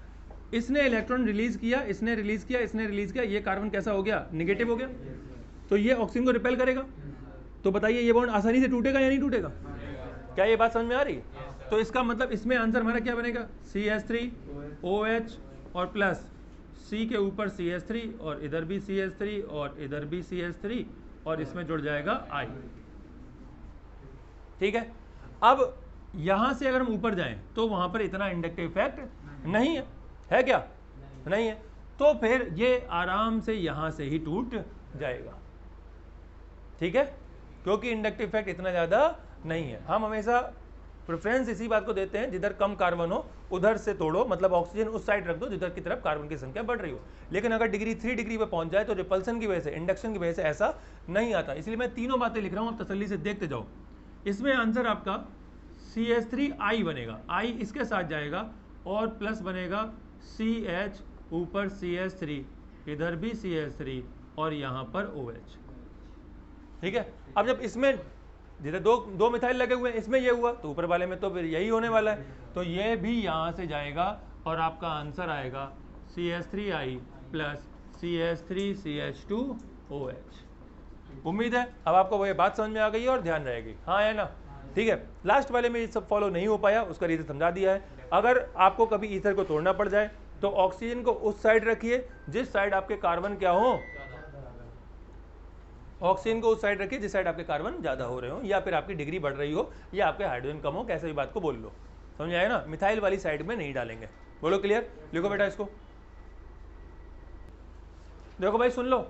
इसने इलेक्ट्रॉन रिलीज किया, इसने रिलीज किया, इसने रिलीज किया, ये कार्बन कैसा हो गया? नेगेटिव हो गया, तो ये ऑक्सीजन को रिपेल करेगा। तो बताइए ये बॉन्ड आसानी से टूटेगा या नहीं टूटेगा? क्या ये बात समझ में आ रही है? तो इसका मतलब इसमें आंसर हमारा क्या बनेगा? CH3OH और प्लस C के ऊपर CH3 और इधर भी CH3 और इधर भी CH3 और इसमें जुड़ जाएगा I, ठीक है। अब यहां से अगर हम ऊपर जाएं तो वहां पर इतना इंडक्टिव इफेक्ट नहीं है क्या? नहीं है। तो फिर ये आराम से यहां से ही टूट जाएगा, ठीक है, क्योंकि इंडक्टिव इफेक्ट इतना ज्यादा नहीं है। हम हमेशा प्रेफरेंस इसी बात को देते हैं, जिधर कम कार्बन हो उधर से तोड़ो, मतलब ऑक्सीजन उस साइड रख दो जिधर की तरफ कार्बन की संख्या बढ़ रही हो। लेकिन अगर डिग्री 3 डिग्री पे पहुंच जाए तो रिपल्सन की वजह से, इंडक्शन की वजह से ऐसा नहीं आता। इसलिए मैं तीनों बातें लिख रहा हूं, आप तसल्ली से देखते जाओ। इसमें आंसर आपका CH3I बनेगा, I इसके साथ जाएगा और प्लस बनेगा CH, ऊपर CH3, इधर भी CH3 और यहाँ पर OH, ठीक है। अब जब इसमें जिधर दो मिथाइल लगे हुए हैं, इसमें ये हुआ तो ऊपर वाले में तो फिर यही होने वाला है, तो ये भी यहाँ से जाएगा और आपका आंसर आएगा CH3I प्लस CH3CH2OH। उम्मीद है अब आपको वो बात समझ में आ गई है और ध्यान रहेगी, हाँ है ना, ठीक है। लास्ट वाले में ये सब फॉलो नहीं हो पाया, उसका रीजन समझा दिया है। अगर आपको कभी ईथर को तोड़ना पड़ जाए तो ऑक्सीजन को उस साइड रखिए जिस साइड आपके कार्बन क्या हो, ऑक्सीजन को उस साइड रखिए जिस साइड आपके कार्बन ज़्यादा हो रहे हो, या फिर आपकी डिग्री बढ़ रही हो, या आपके हाइड्रोजन कम हो, कैसे भी बात को बोल लो, समझ आया ना। मिथाइल वाली साइड में नहीं डालेंगे। बोलो क्लियर, लिखो बेटा इसको। देखो भाई सुन लो,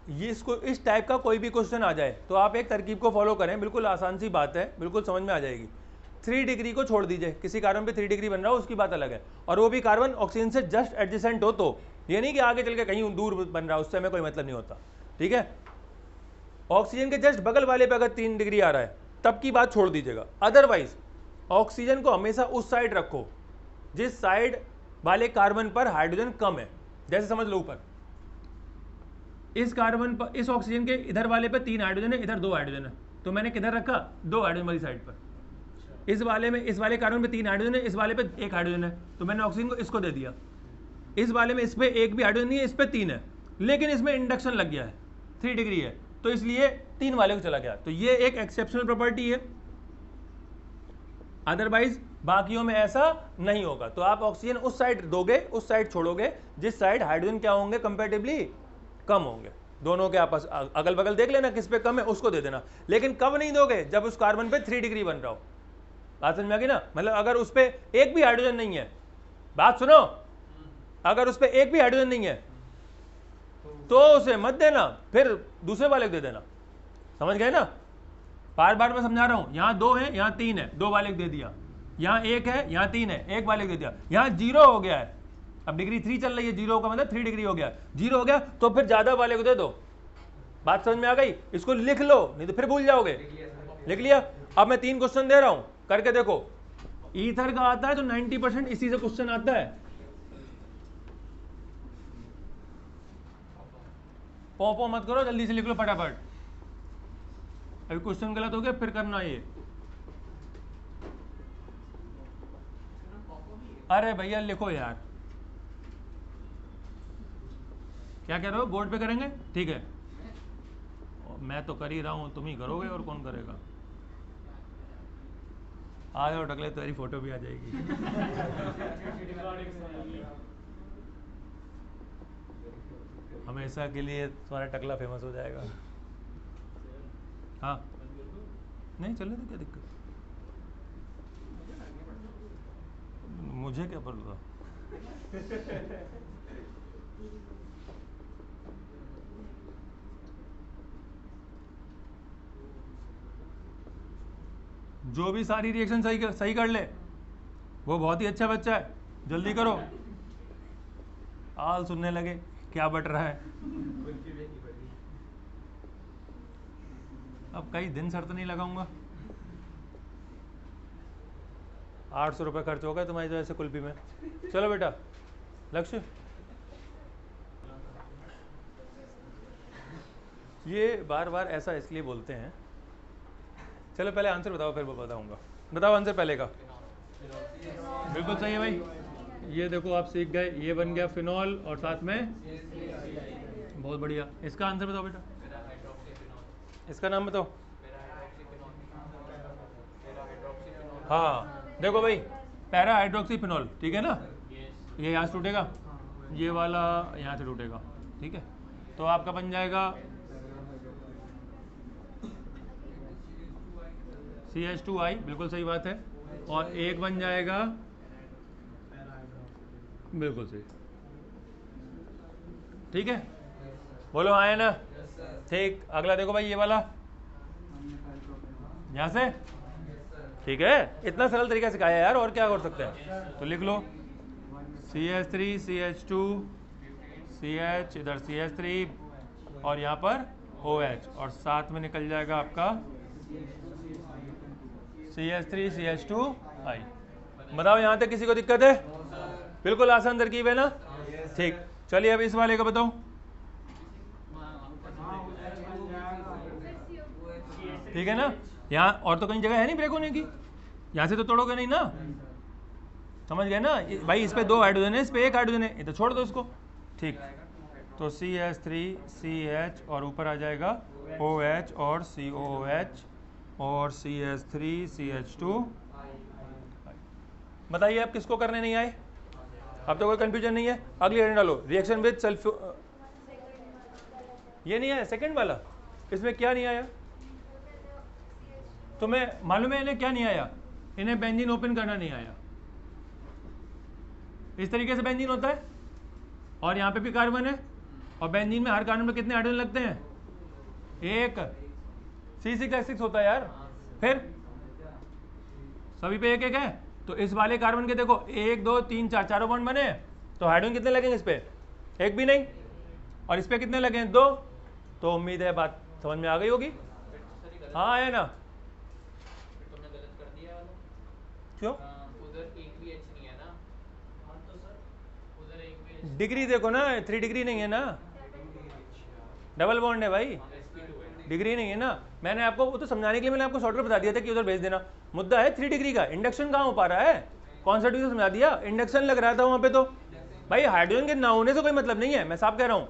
ये इसको इस टाइप का कोई भी क्वेश्चन आ जाए तो आप एक तरकीब को फॉलो करें, बिल्कुल आसान सी बात है, बिल्कुल समझ में आ जाएगी। 3 डिग्री को छोड़ दीजिए, किसी कार्बन पे 3 डिग्री बन रहा हो उसकी बात अलग है, और वो भी कार्बन ऑक्सीजन से जस्ट एडजेसेंट हो, तो ये नहीं कि आगे चल के कहीं दूर बन रहा है, उससे हमें कोई मतलब नहीं होता, ठीक है। ऑक्सीजन के जस्ट बगल वाले पे अगर 3 डिग्री आ रहा है तब की बात छोड़ दीजिएगा, अदरवाइज ऑक्सीजन को हमेशा उस साइड रखो जिस साइड वाले कार्बन पर हाइड्रोजन कम है। जैसे समझ लो ऊपर इस कार्बन पर, इस ऑक्सीजन के इधर वाले पे 3 हाइड्रोजन है, इधर 2 हाइड्रोजन है, तो मैंने किधर रखा, 2 हाइड्रोजन वाली साइड पर। इस वाले में, इस वाले कार्बन पे 3 हाइड्रोजन है, इस वाले पे 1 हाइड्रोजन है, तो मैंने ऑक्सीजन को इसको दे दिया। इस वाले में इस पे 1 भी हाइड्रोजन नहीं है, इस पे 3 है, लेकिन इसमें इंडक्शन लग गया है, 3 डिग्री है, तो इसलिए 3 वाले को चला गया। तो ये एक एक्सेप्शनल प्रॉपर्टी है, अदरवाइज बाकियों में ऐसा नहीं होगा। तो आप ऑक्सीजन उस साइड दोगे, उस साइड छोड़ोगे जिस साइड हाइड्रोजन क्या होंगे, कंपैरेटिवली कम होंगे। दोनों के आपस अगल बगल देख लेना किस पे कम है, उसको दे देना। लेकिन कब नहीं दोगे, जब उस कार्बन पे 3 डिग्री बन रहा हो। बात समझ में आ गई ना, मतलब अगर उस पे एक भी हाइड्रोजन नहीं है, बात सुनो, अगर उस पे एक भी हाइड्रोजन नहीं है तो उसे मत देना, फिर दूसरे वाले को दे देना। समझ गए ना, बार बार मैं समझा रहा हूं, यहां 2 है, यहां 3 है, 2 वाले को दे दिया, यहां 1 है, यहां 3 है, 1 वाले को दे दिया, यहां 0 हो गया है, अब डिग्री 3 चल रही है, 0 का मतलब 3 डिग्री हो गया, 0 हो गया तो फिर ज्यादा वाले को दे दो। बात समझ में आ गई, इसको लिख लो नहीं तो फिर भूल जाओगे। लिख लिया। अब मैं 3 क्वेश्चन दे रहा हूं, करके देखो। ईथर का आता है तो 90% इसी से क्वेश्चन आता है। पॉपो मत करो, जल्दी से लिख लो फटाफट। अभी क्वेश्चन गलत हो गया फिर करना ये। अरे भैया लिखो यार, क्या कह रहे हो, बोर्ड पे करेंगे, ठीक है। मैं तो कर ही रहा हूं, तुम ही करोगे और कौन करेगा। आ जाओ टकले, तेरी फोटो भी आ जाएगी। हमेशा के लिए तुम्हारा टकला फेमस हो जाएगा। हाँ नहीं चलने तो क्या दिक्कत, मुझे क्या पता। जो भी सारी रिएक्शन सही कर ले वो बहुत ही अच्छा बच्चा है, जल्दी करो। आल सुनने लगे क्या बट रहा है। अब कई दिन शर्त नहीं लगाऊंगा। 800 रुपये खर्च हो गए तुम्हारी वजह से कुल्फी में। चलो बेटा लक्ष्य, ये बार बार ऐसा इसलिए बोलते हैं। चलो पहले आंसर बताओ फिर बताऊंगा। बताओ आंसर पहले का। बिल्कुल सही है भाई, ये देखो आप सीख गए, ये बन गया फिनॉल और साथ में बहुत बढ़िया। इसका आंसर बताओ बेटा, इसका नाम बताओ। हाँ देखो भाई, पैरा हाइड्रोक्सी फिनॉल, ठीक है ना। ये यहाँ से टूटेगा, ये वाला यहाँ से टूटेगा, ठीक है। तो आपका बन जाएगा CH2I, बिल्कुल सही बात है। और एक बन जाएगा, बिल्कुल सही, ठीक है। बोलो हाँ है ना, ठीक। अगला देखो भाई, ये वाला यहाँ से, ठीक है। इतना सरल तरीका सिखाया यार, और क्या कर सकते हैं। तो लिख लो CH3 CH2 CH, इधर CH3 और यहाँ पर OH, और साथ में निकल जाएगा आपका CH3 CH2I। बताओ यहाँ तक किसी को दिक्कत है? बिल्कुल आसान तरकीब है ना, ठीक। चलिए अब इस वाले का बताओ। ठीक है ना, यहाँ और तो कहीं जगह है नहीं ब्रेक होने की, यहाँ से तो तोड़ोगे नहीं ना, समझ गए ना भाई। इस पे 2 हाइड्रोजन है, इस पे 1 हाइड्रोजन है, ये तो छोड़ दो इसको, ठीक। तो CH3 CH और ऊपर आ जाएगा OH और COOH और CH3 CH2। बताइए आप किसको करने नहीं आए, अब तो कोई कंफ्यूजन नहीं है। अगली हेडिंग डालो, रिएक्शन विद सल्फ्यूर। ये नहीं है सेकंड वाला, इसमें क्या नहीं आया? तुम्हें मालूम है इन्हें क्या नहीं आया? इन्हें बेंजीन ओपन करना नहीं आया। इस तरीके से बेंजीन होता है और यहाँ पे भी कार्बन है और बेंजीन में हर कार्बन में कितने हाइड्रोजन लगते हैं? एक। C6H6 होता है यार। फिर सभी पे एक एक है, तो इस वाले कार्बन के देखो 1 2 3 4 चारों बॉन्ड बने हैं, तो हाइड्रोजन कितने लगेंगे इस पे? एक भी नहीं। और इस पे कितने लगे हैं? 2। तो उम्मीद है बात समझ में आ गई होगी। फिर तो सर गलत, हाँ है ना? फिर तुमने गलत कर दिया वाला। क्यों? उधर एक भी एच नहीं है ना। हाँ तो सर उधर एक भी एच, डिग्री देखो ना, 3 डिग्री नहीं है ना, डबल बॉन्ड है भाई, sp2 है। डिग्री नहीं है ना। मैंने आपको वो तो समझाने के लिए मैंने आपको शॉर्टकट बता दिया था कि उधर भेज देना। मुद्दा है 3 डिग्री का। इंडक्शन कहाँ हो पा रहा है? कॉन्सेप्ट भी तो समझा दिया, इंडक्शन लग रहा था वहाँ पे। तो भाई हाइड्रोजन के ना होने से कोई मतलब नहीं है, मैं साफ कह रहा हूँ।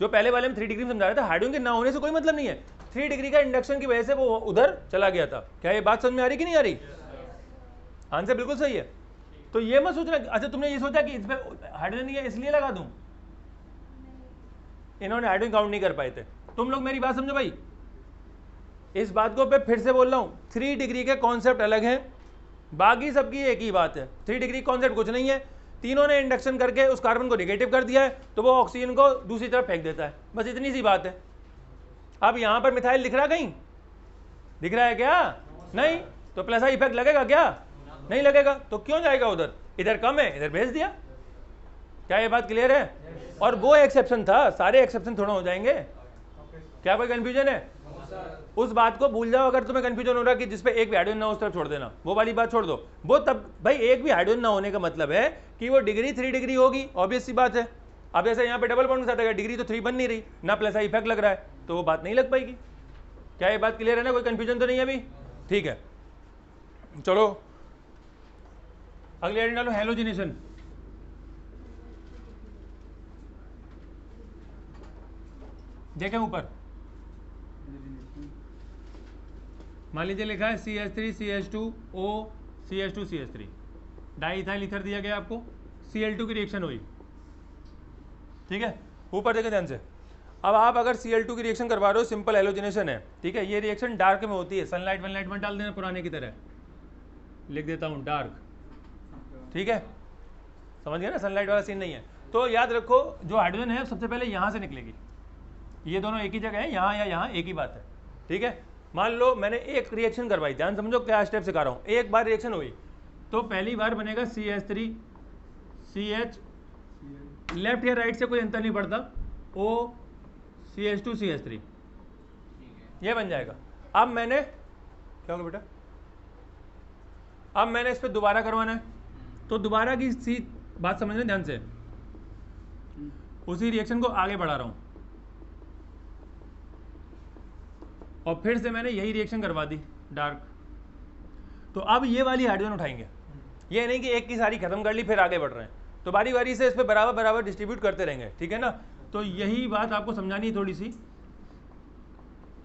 जो पहले वाले में 3 डिग्री में समझा रहा था, हाइड्रोजन के ना होने से कोई मतलब नहीं है। 3 डिग्री का इंडक्शन की वजह से वो उधर चला गया था। क्या ये बात समझ में आ रही कि नहीं आ रही? आंसर बिल्कुल सही है। तो ये मत सोचना, अच्छा तुमने ये सोचा कि इस पे हाइड्रोजन नहीं है इसलिए लगा दूं। इन्होंने हाइड्रोजन काउंट नहीं कर पाए थे। तुम लोग मेरी बात समझो भाई, इस बात को मैं फिर से बोल रहा हूं, 3 डिग्री के कॉन्सेप्ट अलग हैं, बाकी सबकी एक ही बात है। 3 डिग्री कॉन्सेप्ट कुछ नहीं है, तीनों ने इंडक्शन करके उस कार्बन को नेगेटिव कर दिया है, तो वो ऑक्सीजन को दूसरी तरफ फेंक देता है, बस इतनी सी बात है। अब यहां पर मिथाइल दिख रहा कहीं? दिख रहा है क्या? नहीं। तो प्लस आई इफेक्ट लगेगा क्या? नहीं लगेगा। तो क्यों जाएगा उधर? इधर कम है, इधर भेज दिया। क्या ये बात क्लियर है? और वो एक्सेप्शन था, सारे एक्सेप्शन थोड़ा हो जाएंगे। क्या कोई कंफ्यूजन है? उस बात को भूल जाओ अगर तुम्हें कंफ्यूजन हो रहा कि जिसपे एक भी हाइड्रोजन ना हो उस तरफ छोड़ देना, वो वाली बात छोड़ दो। वो तब भाई एक भी हाइड्रोजन ना होने का मतलब है कि वो डिग्री 3 डिग्री होगी, ऑब्वियस सी बात है। अब जैसे यहाँ पे डबल बॉन्ड के साथ अगर डिग्री तो 3 बन नहीं रही ना, प्लस आई इफेक्ट लग रहा है, तो वो बात नहीं लग पाएगी। क्या ये बात क्लियर है ना? कोई कंफ्यूजन तो नहीं है अभी? ठीक है, चलो अगले आइटम डालो, हेलोजिनेशन। देखें ऊपर, मान लीजिए लिखा है CH3 CH2O CH2 CH3, di ethyl ether दिया गया आपको, Cl2 की रिएक्शन हुई, ठीक है। ऊपर देखें ध्यान से। अब आप अगर Cl2 की रिएक्शन करवा रहे हो, सिंपल हेलोजिनेशन है, ठीक है। ये रिएक्शन डार्क में होती है, सनलाइट वनलाइट में डाल देना पुराने की तरह, लिख देता हूँ डार्क, ठीक है। समझ गए ना, सनलाइट वाला सीन नहीं है। तो याद रखो जो हाइड्रोजन है सबसे पहले यहाँ से निकलेगी, ये दोनों एक ही जगह है, यहाँ या यहाँ एक ही बात है, ठीक है। मान लो मैंने एक रिएक्शन करवाई, ध्यान समझो क्या स्टेप सिखा रहा हूँ। एक बार रिएक्शन हुई तो पहली बार बनेगा CH3 CH, लेफ्ट या राइट से कोई अंतर नहीं पड़ता, O CH2 CH3, ये बन जाएगा। अब मैंने क्या होगा बेटा, अब मैंने इस पर दोबारा करवाना है, तो दोबारा की सी बात समझना ध्यान से, उसी रिएक्शन को आगे बढ़ा रहा हूं और फिर से मैंने यही रिएक्शन करवा दी डार्क। तो अब ये वाली हाइड्रोजन उठाएंगे, ये नहीं कि एक की सारी खत्म कर ली फिर आगे बढ़ रहे हैं, तो बारी बारी से इस पर बराबर बराबर डिस्ट्रीब्यूट करते रहेंगे, ठीक है ना। तो यही बात आपको समझानी है थोड़ी सी,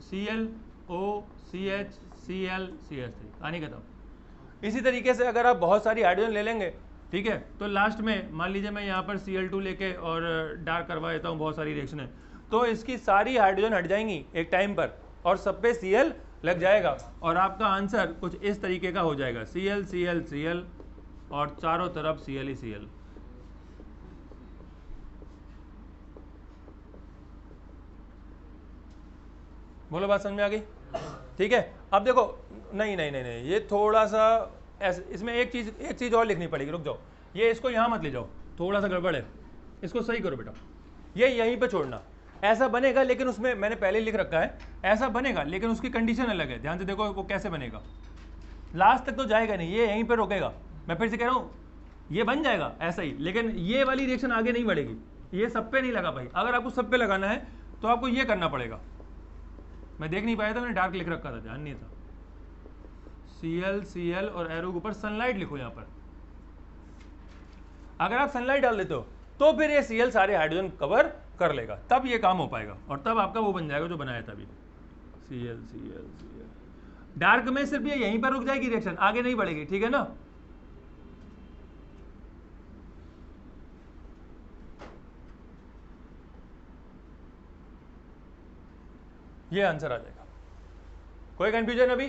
ClO CH Cl CH3 आनी खत्म। इसी तरीके से अगर आप बहुत सारी हाइड्रोजन ले लेंगे, ठीक है, तो लास्ट में मान लीजिए मैं यहाँ पर Cl2 लेके और डार्क करवा देता हूँ, बहुत सारी रिएक्शन है, तो इसकी सारी हाइड्रोजन हट जाएंगी एक टाइम पर और सब पे Cl लग जाएगा और आपका आंसर कुछ इस तरीके का हो जाएगा, Cl Cl Cl और चारों तरफ Cl ही Cl। बोलो बात समझ में आ गई? ठीक है। अब देखो, नहीं नहीं नहीं नहीं, ये थोड़ा सा ऐसे, इसमें एक चीज़ और लिखनी पड़ेगी, रुक जाओ, ये इसको यहाँ मत ले जाओ, थोड़ा सा गड़बड़ है, इसको सही करो बेटा, ये यहीं पे छोड़ना। ऐसा बनेगा लेकिन उसमें मैंने पहले लिख रखा है, ऐसा बनेगा लेकिन उसकी कंडीशन अलग है, ध्यान से देखो वो कैसे बनेगा। लास्ट तक तो जाएगा नहीं, ये यहीं पर रोकेगा। मैं फिर से कह रहा हूँ, ये बन जाएगा ऐसा ही, लेकिन ये वाली रिएक्शन आगे नहीं बढ़ेगी। ये सब पे नहीं लगा भाई, अगर आपको सब पे लगाना है तो आपको ये करना पड़ेगा। मैं देख नहीं पाया था, मैंने डार्क लिख रखा था, ध्यान नहीं था। Cl Cl और एरो के ऊपर सनलाइट लिखो यहाँ पर। अगर आप सनलाइट डाल देते हो तो फिर ये Cl सारे हाइड्रोजन कवर कर लेगा, तब ये काम हो पाएगा और तब आपका वो बन जाएगा जो बनाया था अभी, Cl Cl Cl। डार्क में सिर्फ ये यहीं पर रुक जाएगी रिएक्शन, आगे नहीं बढ़ेगी, ठीक है ना। ये आंसर आ जाएगा। कोई कंफ्यूजन अभी?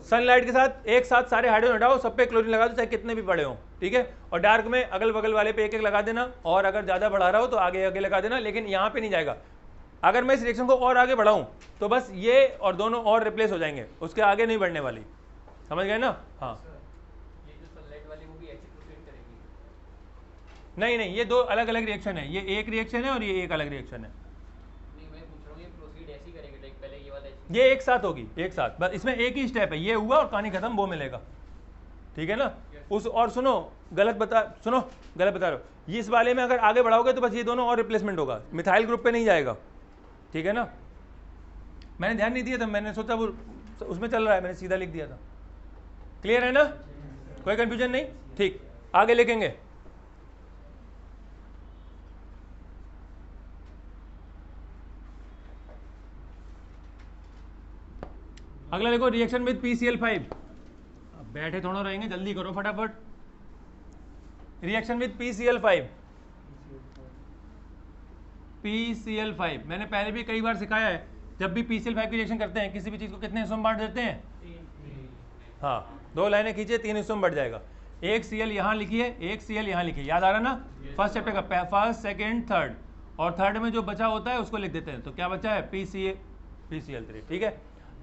सनलाइट के साथ एक साथ सारे हाइड्रोजन हटाओ, सब पे क्लोरीन लगा दो, चाहे कितने भी बड़े हो, ठीक है। और डार्क में अगल बगल वाले पे एक एक लगा देना, और अगर ज़्यादा बढ़ा रहा हो तो आगे आगे लगा देना, लेकिन यहाँ पे नहीं जाएगा। अगर मैं इस रिएक्शन को और आगे बढ़ाऊँ तो बस ये और दोनों और रिप्लेस हो जाएंगे, उसके आगे नहीं बढ़ने वाली। समझ गए ना? हाँ। ये जो सनलाइट वाली वो भी ऐसे प्रोसीड करेगी? नहीं नहीं, ये दो अलग अलग रिएक्शन है, ये एक रिएक्शन है और ये एक अलग रिएक्शन है। नहीं, मैं पूछ रहा हूँ ये प्रोसीड ऐसी करेंगे, लाइक पहले ये वाला ऐसे। ये एक साथ होगी, एक साथ, बस इसमें एक ही स्टेप है, ये हुआ और कहानी खत्म, वो मिलेगा, ठीक है ना। उस और सुनो, गलत बता रहे हो, ये इस वाले में अगर आगे बढ़ाओगे तो बस ये दोनों और रिप्लेसमेंट होगा, मिथाइल ग्रुप पे नहीं जाएगा, ठीक है ना। मैंने ध्यान नहीं दिया था, मैंने सोचा वो उसमें चल रहा है, मैंने सीधा लिख दिया था। क्लियर है ना? कोई कंफ्यूजन नहीं? ठीक, आगे लिखेंगे। अगला देखो, रिएक्शन विद PCl5। अब बैठे थोड़ा रहेंगे, जल्दी करो फटाफट। Reaction with PCl5। PCl5 मैंने पहले भी कई बार सिखाया है, जब भी PCl5 की रिएक्शन करते हैं किसी भी चीज को कितने हिस्सों में बांट देते हैं? हाँ, दो लाइनें खींचे, 3 हिस्सों में बढ़ जाएगा। एक Cl यहाँ लिखिए, एक Cl यहाँ लिखिए, याद आ रहा ना? फर्स्ट चैप्टर का फर्स्ट, सेकंड, थर्ड, और थर्ड में जो बचा होता है उसको लिख देते हैं। तो क्या बचा है? PCl3, ठीक है।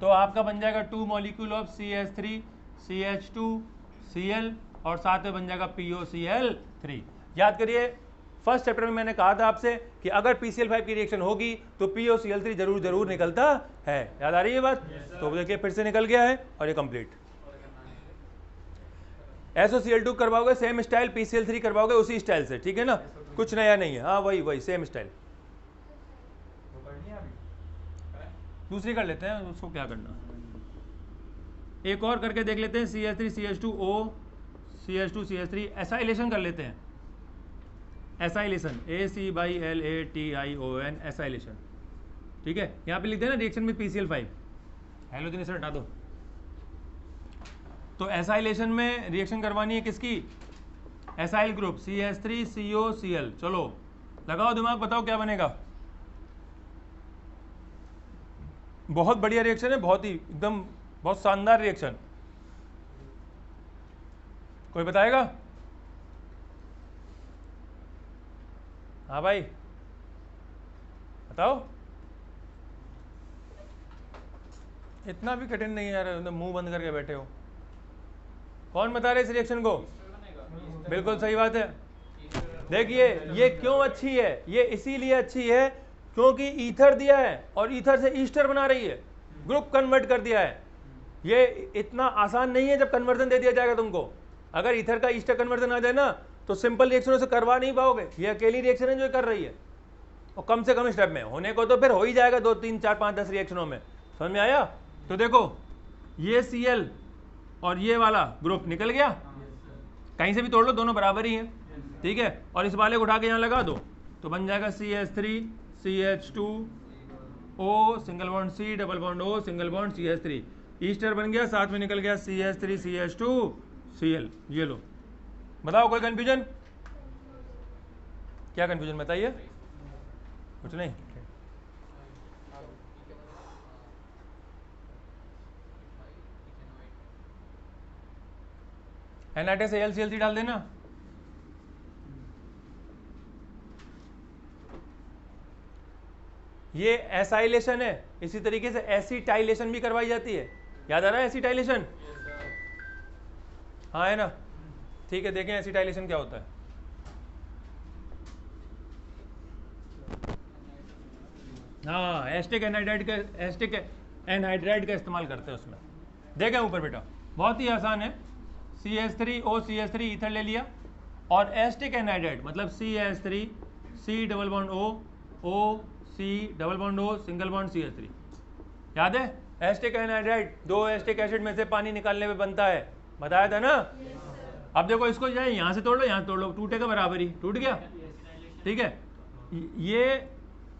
तो आपका बन जाएगा 2 मॉलिक्यूल ऑफ CH3 CH2Cl, और साथ में बन जाएगा POCl3। याद करिए, फर्स्ट चैप्टर में मैंने कहा था आपसे कि अगर PCl5 की रिएक्शन होगी तो POCl3 जरूर निकलता है। याद आ रही है बात? तो देखिए फिर से निकल गया है, और ये कंप्लीट। SOCl2 करवाओगे सेम स्टाइल, PCl3 करवाओगे उसी स्टाइल से, ठीक है ना, कुछ नया नहीं है। हाँ, वही सेम स्टाइल। दूसरी कर लेते हैं, उसको क्या करना, एक और करके देख लेते हैं। CH3 CH2O CH2 CH3 acylation कर लेते हैं। एसाइलेशन ACYLATION एसाइलेशन, ठीक है। यहाँ पे लिख देना रिएक्शन में PCl5, हेलोजन इसे हटा दो। तो एसाइलेशन में रिएक्शन करवानी है किसकी? Acyl group CH3COCl। चलो लगाओ दिमाग, बताओ क्या बनेगा। बहुत बढ़िया रिएक्शन है, बहुत ही एकदम बहुत शानदार रिएक्शन। कोई बताएगा? हाँ भाई बताओ। इतना भी कठिन नहीं है यार, मुंह बंद करके बैठे हो। कौन बता रहे इस रिएक्शन को? बिल्कुल सही बात है। देखिए ये क्यों अच्छी है, ये इसीलिए अच्छी है क्योंकि ईथर दिया है और ईथर से ईस्टर बना रही है, ग्रुप कन्वर्ट कर दिया है। ये इतना आसान नहीं है जब कन्वर्जन दे दिया जाएगा तुमको। अगर ईथर का ईस्टर कन्वर्जन आ जाए ना तो सिंपल रिएक्शनों से करवा नहीं पाओगे। ये अकेली रिएक्शन है जो कर रही है, और कम से कम स्टेप में होने को तो फिर हो ही जाएगा 2 3 4 5 10 रिएक्शनों में। समझ में आया? तो देखो ये Cl और ये वाला ग्रुप निकल गया, कहीं से भी तोड़ लो दोनों बराबर ही हैं, ठीक है। और इस वाले को उठा के यहाँ लगा दो तो बन जाएगा CH3 CH2O single bond C double bond O single bond CH3, Easter बन गया, साथ में निकल गया CH3 CH2Cl। ये लो, बताओ कोई कंफ्यूजन? क्या कंफ्यूजन बताइए? कुछ नहीं। NH से AlCl3 डाल देना। ये एसाइलेशन है, इसी तरीके से एसिटाइलेशन भी करवाई जाती है। याद आ रहा है एसिटाइलेशन? हाँ है ना, ठीक है। देखें एसिटाइलेशन क्या होता है। हाँ, एस्टिक एनहाइड्राइड का इस्तेमाल करते हैं उसमें। देखें ऊपर बेटा, बहुत ही आसान है। CH3O CH3 ईथर ले लिया, और एस्टिक एनहाइड्राइड मतलब CH3 C double bond O C double bond O single bond CH3। याद है? एस्टिक एनहाइड्राइड 2 एस्टिक एसिड में से पानी निकालने में बनता है, बताया था ना। अब देखो इसको जाए यहाँ से तोड़ लो, यहाँ तोड़ लो, टूटेगा बराबर ही, टूट गया, ठीक है। ये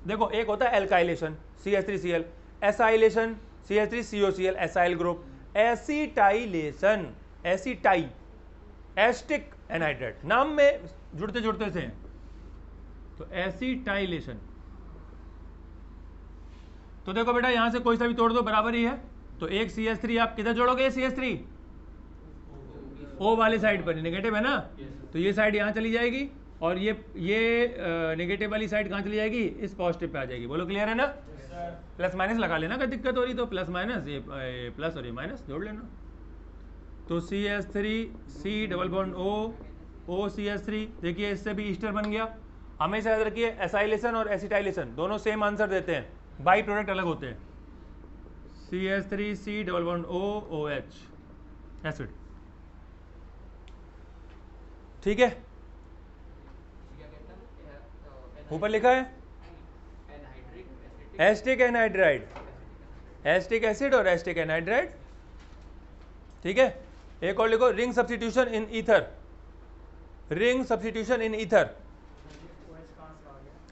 देखो एक होता है alkylation CH3Cl, acylation CH3COCl acyl group, acetylation एसिटाई एस्टिक एनहाइड्राइड, नाम में जुड़ते जुड़ते से हैं। तो एसिटाइलेशन तो देखो बेटा यहाँ से कोई सा भी तोड़ दो बराबर ही है, तो एक CH3 आप किधर जोड़ोगे CH3? O वाले साइड पर, नेगेटिव है ना, तो ये साइड यहाँ चली जाएगी और ये नेगेटिव वाली साइड कहाँ चली जाएगी? इस पॉजिटिव पे आ जाएगी। बोलो क्लियर है ना? प्लस माइनस लगा लेना, अगर दिक्कत हो रही तो प्लस माइनस, ये प्लस और ये माइनस जोड़ लेना। तो CH3 C double bond O CH3, देखिए इससे भी ईस्टर बन गया। हमेशा याद रखिए एसाइलेशन और एसिटाइलेशन दोनों सेम आंसर देते हैं, बाई प्रोडक्ट अलग होते हैं। CH3 C double bond OH acid, ठीक है। ऊपर लिखा है एसिटिक एनहाइड्राइड, एसिटिक एसिड और एसिटिक एनहाइड्राइड, ठीक है। एक और लिखो ring substitution in ether, ring substitution in ether.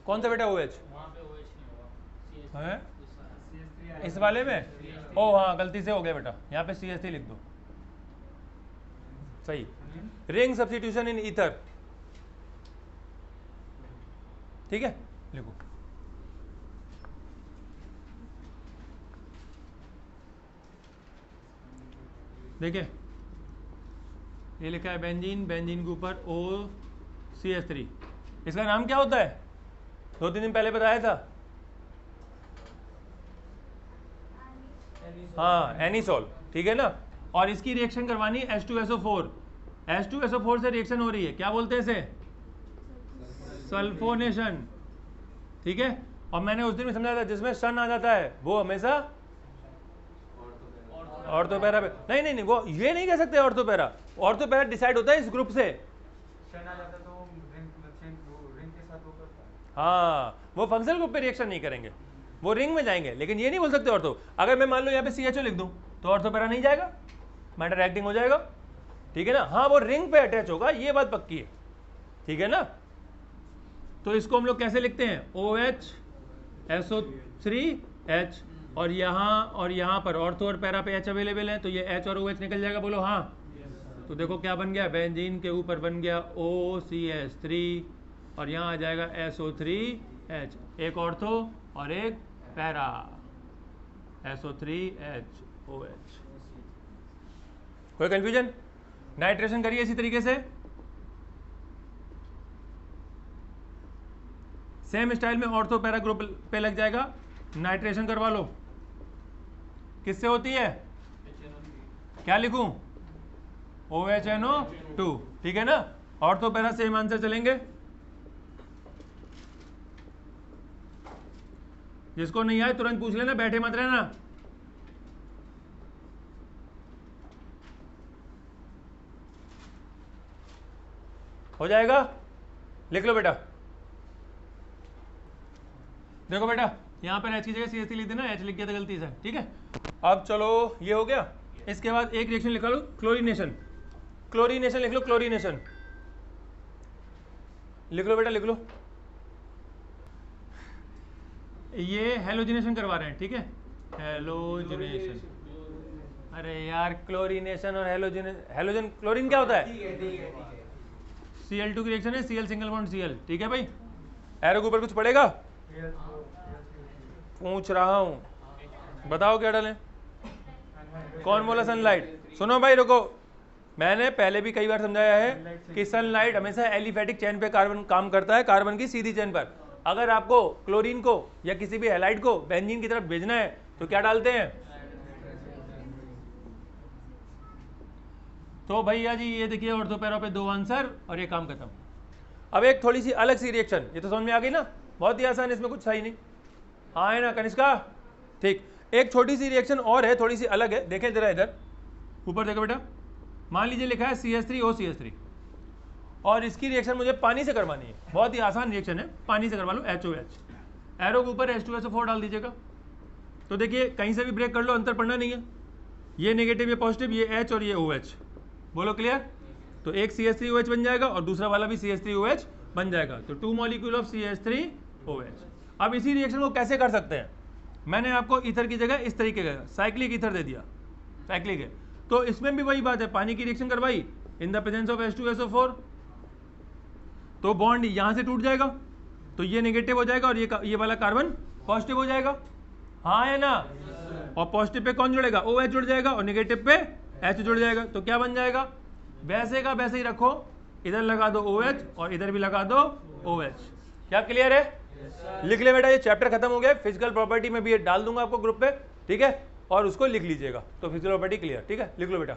कौन सा बेटा OH वहाँ पे OH नहीं होगा, है? CH3 इस वाले में? ओ हाँ गलती से हो गया बेटा, यहाँ पे CH3 लिख दो, सही। रिंग सब्स्टिट्यूशन इन ईथर, ठीक है, लिखो। देखिए ये लिखा है बेंजीन, बेंजीन के ऊपर OCH3, इसका नाम क्या होता है? 2-3 दिन पहले बताया था, हाँ एनिसोल, ठीक है ना। और इसकी रिएक्शन करवानी H2SO4, H2SO4 से रिएक्शन हो रही है, क्या बोलते हैं इसे? सल्फोनेशन, ठीक है। और मैंने उस दिन भी समझाया था जिसमें सन आ जाता है वो हमेशा ऑर्थोपैरा पे, नहीं नहीं नहीं, वो ये नहीं कह सकते ऑर्थोपैरा, ऑर्थोपैरा डिसाइड होता है इस ग्रुप से। हाँ वो फंक्शनल ग्रुप पे रिएक्शन नहीं करेंगे, वो रिंग में जाएंगे, लेकिन ये नहीं बोल सकते ऑर्थो। अगर मैं मान लो यहाँ पे CHO लिख दूं तो ऑर्थोपैरा नहीं जाएगा, मैटर एक्टिंग हो जाएगा, ठीक है ना। हाँ वो रिंग पे अटैच होगा, ये बात पक्की है, ठीक है ना। तो इसको हम लोग कैसे लिखते हैं? OH SO3H, और यहाँ पर ऑर्थो और पैरा पे H अवेलेबल है, तो ये H और OH निकल जाएगा, बोलो हाँ। तो देखो क्या बन गया, बेंजीन के ऊपर बन गया OCH3 और यहाँ आ जाएगा SO3H, एक ऑर्थो और एक पैरा, SO3HOH। कोई कंफ्यूजन? नाइट्रेशन करिए इसी तरीके से, सेम स्टाइल में ऑर्थो पैरा ग्रुप पे लग जाएगा, नाइट्रेशन करवा लो। किससे होती है? क्या लिखूं? OHNO2, ठीक है ना। ऑर्थो पैरा सेम आंसर चलेंगे। जिसको नहीं आए तुरंत पूछ लेना, बैठे मत रहना। हो जाएगा, लिख लो बेटा। देखो बेटा यहाँ पर H की जगह CH3 लिख देना, H लिख गया था गलती से, ठीक है। अब चलो ये हो गया, इसके बाद एक रिएक्शन लिखा लो क्लोरीनेशन, क्लोरीनेशन लिख लो, क्लोरीनेशन लिख लो बेटा, लिख लो। ये हेलोजिनेशन करवा रहे हैं, ठीक है, हेलोजिनेशन। अरे यार क्लोरीनेशन और हेलोजन क्लोरीन क्या होता है? Cl2 की रिएक्शन है, Cl सिंगल बॉन्ड Cl, ठीक है भाई। एरो के ऊपर कुछ पड़ेगा? पूछ रहा हूं, बताओ क्या डालें? कौन बोला सनलाइट? सुनो भाई रुको, मैंने पहले भी कई बार समझाया है कि सनलाइट हमेशा एलिफेटिक चेन पे कार्बन काम करता है, कार्बन की सीधी चेन पर। अगर आपको क्लोरीन को या किसी भी हैलाइड को बेंजीन की तरफ भेजना है तो क्या डालते हैं? तो भैया जी ये देखिए ऑर्थो पैरा पे 2 आंसर और ये काम खत्म। अब एक थोड़ी सी अलग सी रिएक्शन, ये तो समझ में आ गई ना, बहुत ही आसान, इसमें कुछ सही नहीं। हाँ है ना कनिष्का? ठीक, एक छोटी सी रिएक्शन और है, थोड़ी सी अलग है, देखें जरा इधर ऊपर देखो बेटा। मान लीजिए लिखा है CH3OCH3 और इसकी रिएक्शन मुझे पानी से करवानी है, बहुत ही आसान रिएक्शन है, पानी से करवा लो, HOH। एरो के ऊपर H2SO4 डाल दीजिएगा। तो देखिए कहीं से भी ब्रेक कर लो, अंतर पड़ना नहीं है, ये नेगेटिव ये पॉजिटिव, ये H और ये OH, बोलो क्लियर। तो एक CH3OH बन जाएगा और दूसरा वाला भी CH3OH बन जाएगा, तो 2 मॉलिक्यूल ऑफ CH3OH। अब इसी रिएक्शन को कैसे कर सकते हैं? मैंने आपको ईथर की जगह इस तरीके का साइक्लिक ईथर दे दिया, साइक्लिक है, तो इसमें भी वही बात है, पानी की रिएक्शन करवाई in the presence of H2SO4, तो बॉन्ड यहां से टूट जाएगा, तो ये नेगेटिव हो जाएगा और ये वाला कार्बन पॉजिटिव हो जाएगा, हाँ है ना, और पॉजिटिव पे कौन जुड़ेगा, OH जुड़ जाएगा, और नेगेटिव पे H जुड़ जाएगा। तो क्या बन जाएगा, वैसे का वैसे ही रखो, इधर लगा दो OH और इधर भी लगा दो OH। क्या क्लियर है? लिख ले बेटा, ये चैप्टर खत्म हो गया। फिजिकल प्रॉपर्टी में भी ये डाल दूंगा आपको ग्रुप पे, ठीक है, और उसको लिख लीजिएगा। तो फिजिकल प्रॉपर्टी क्लियर, ठीक है, लिख लो बेटा।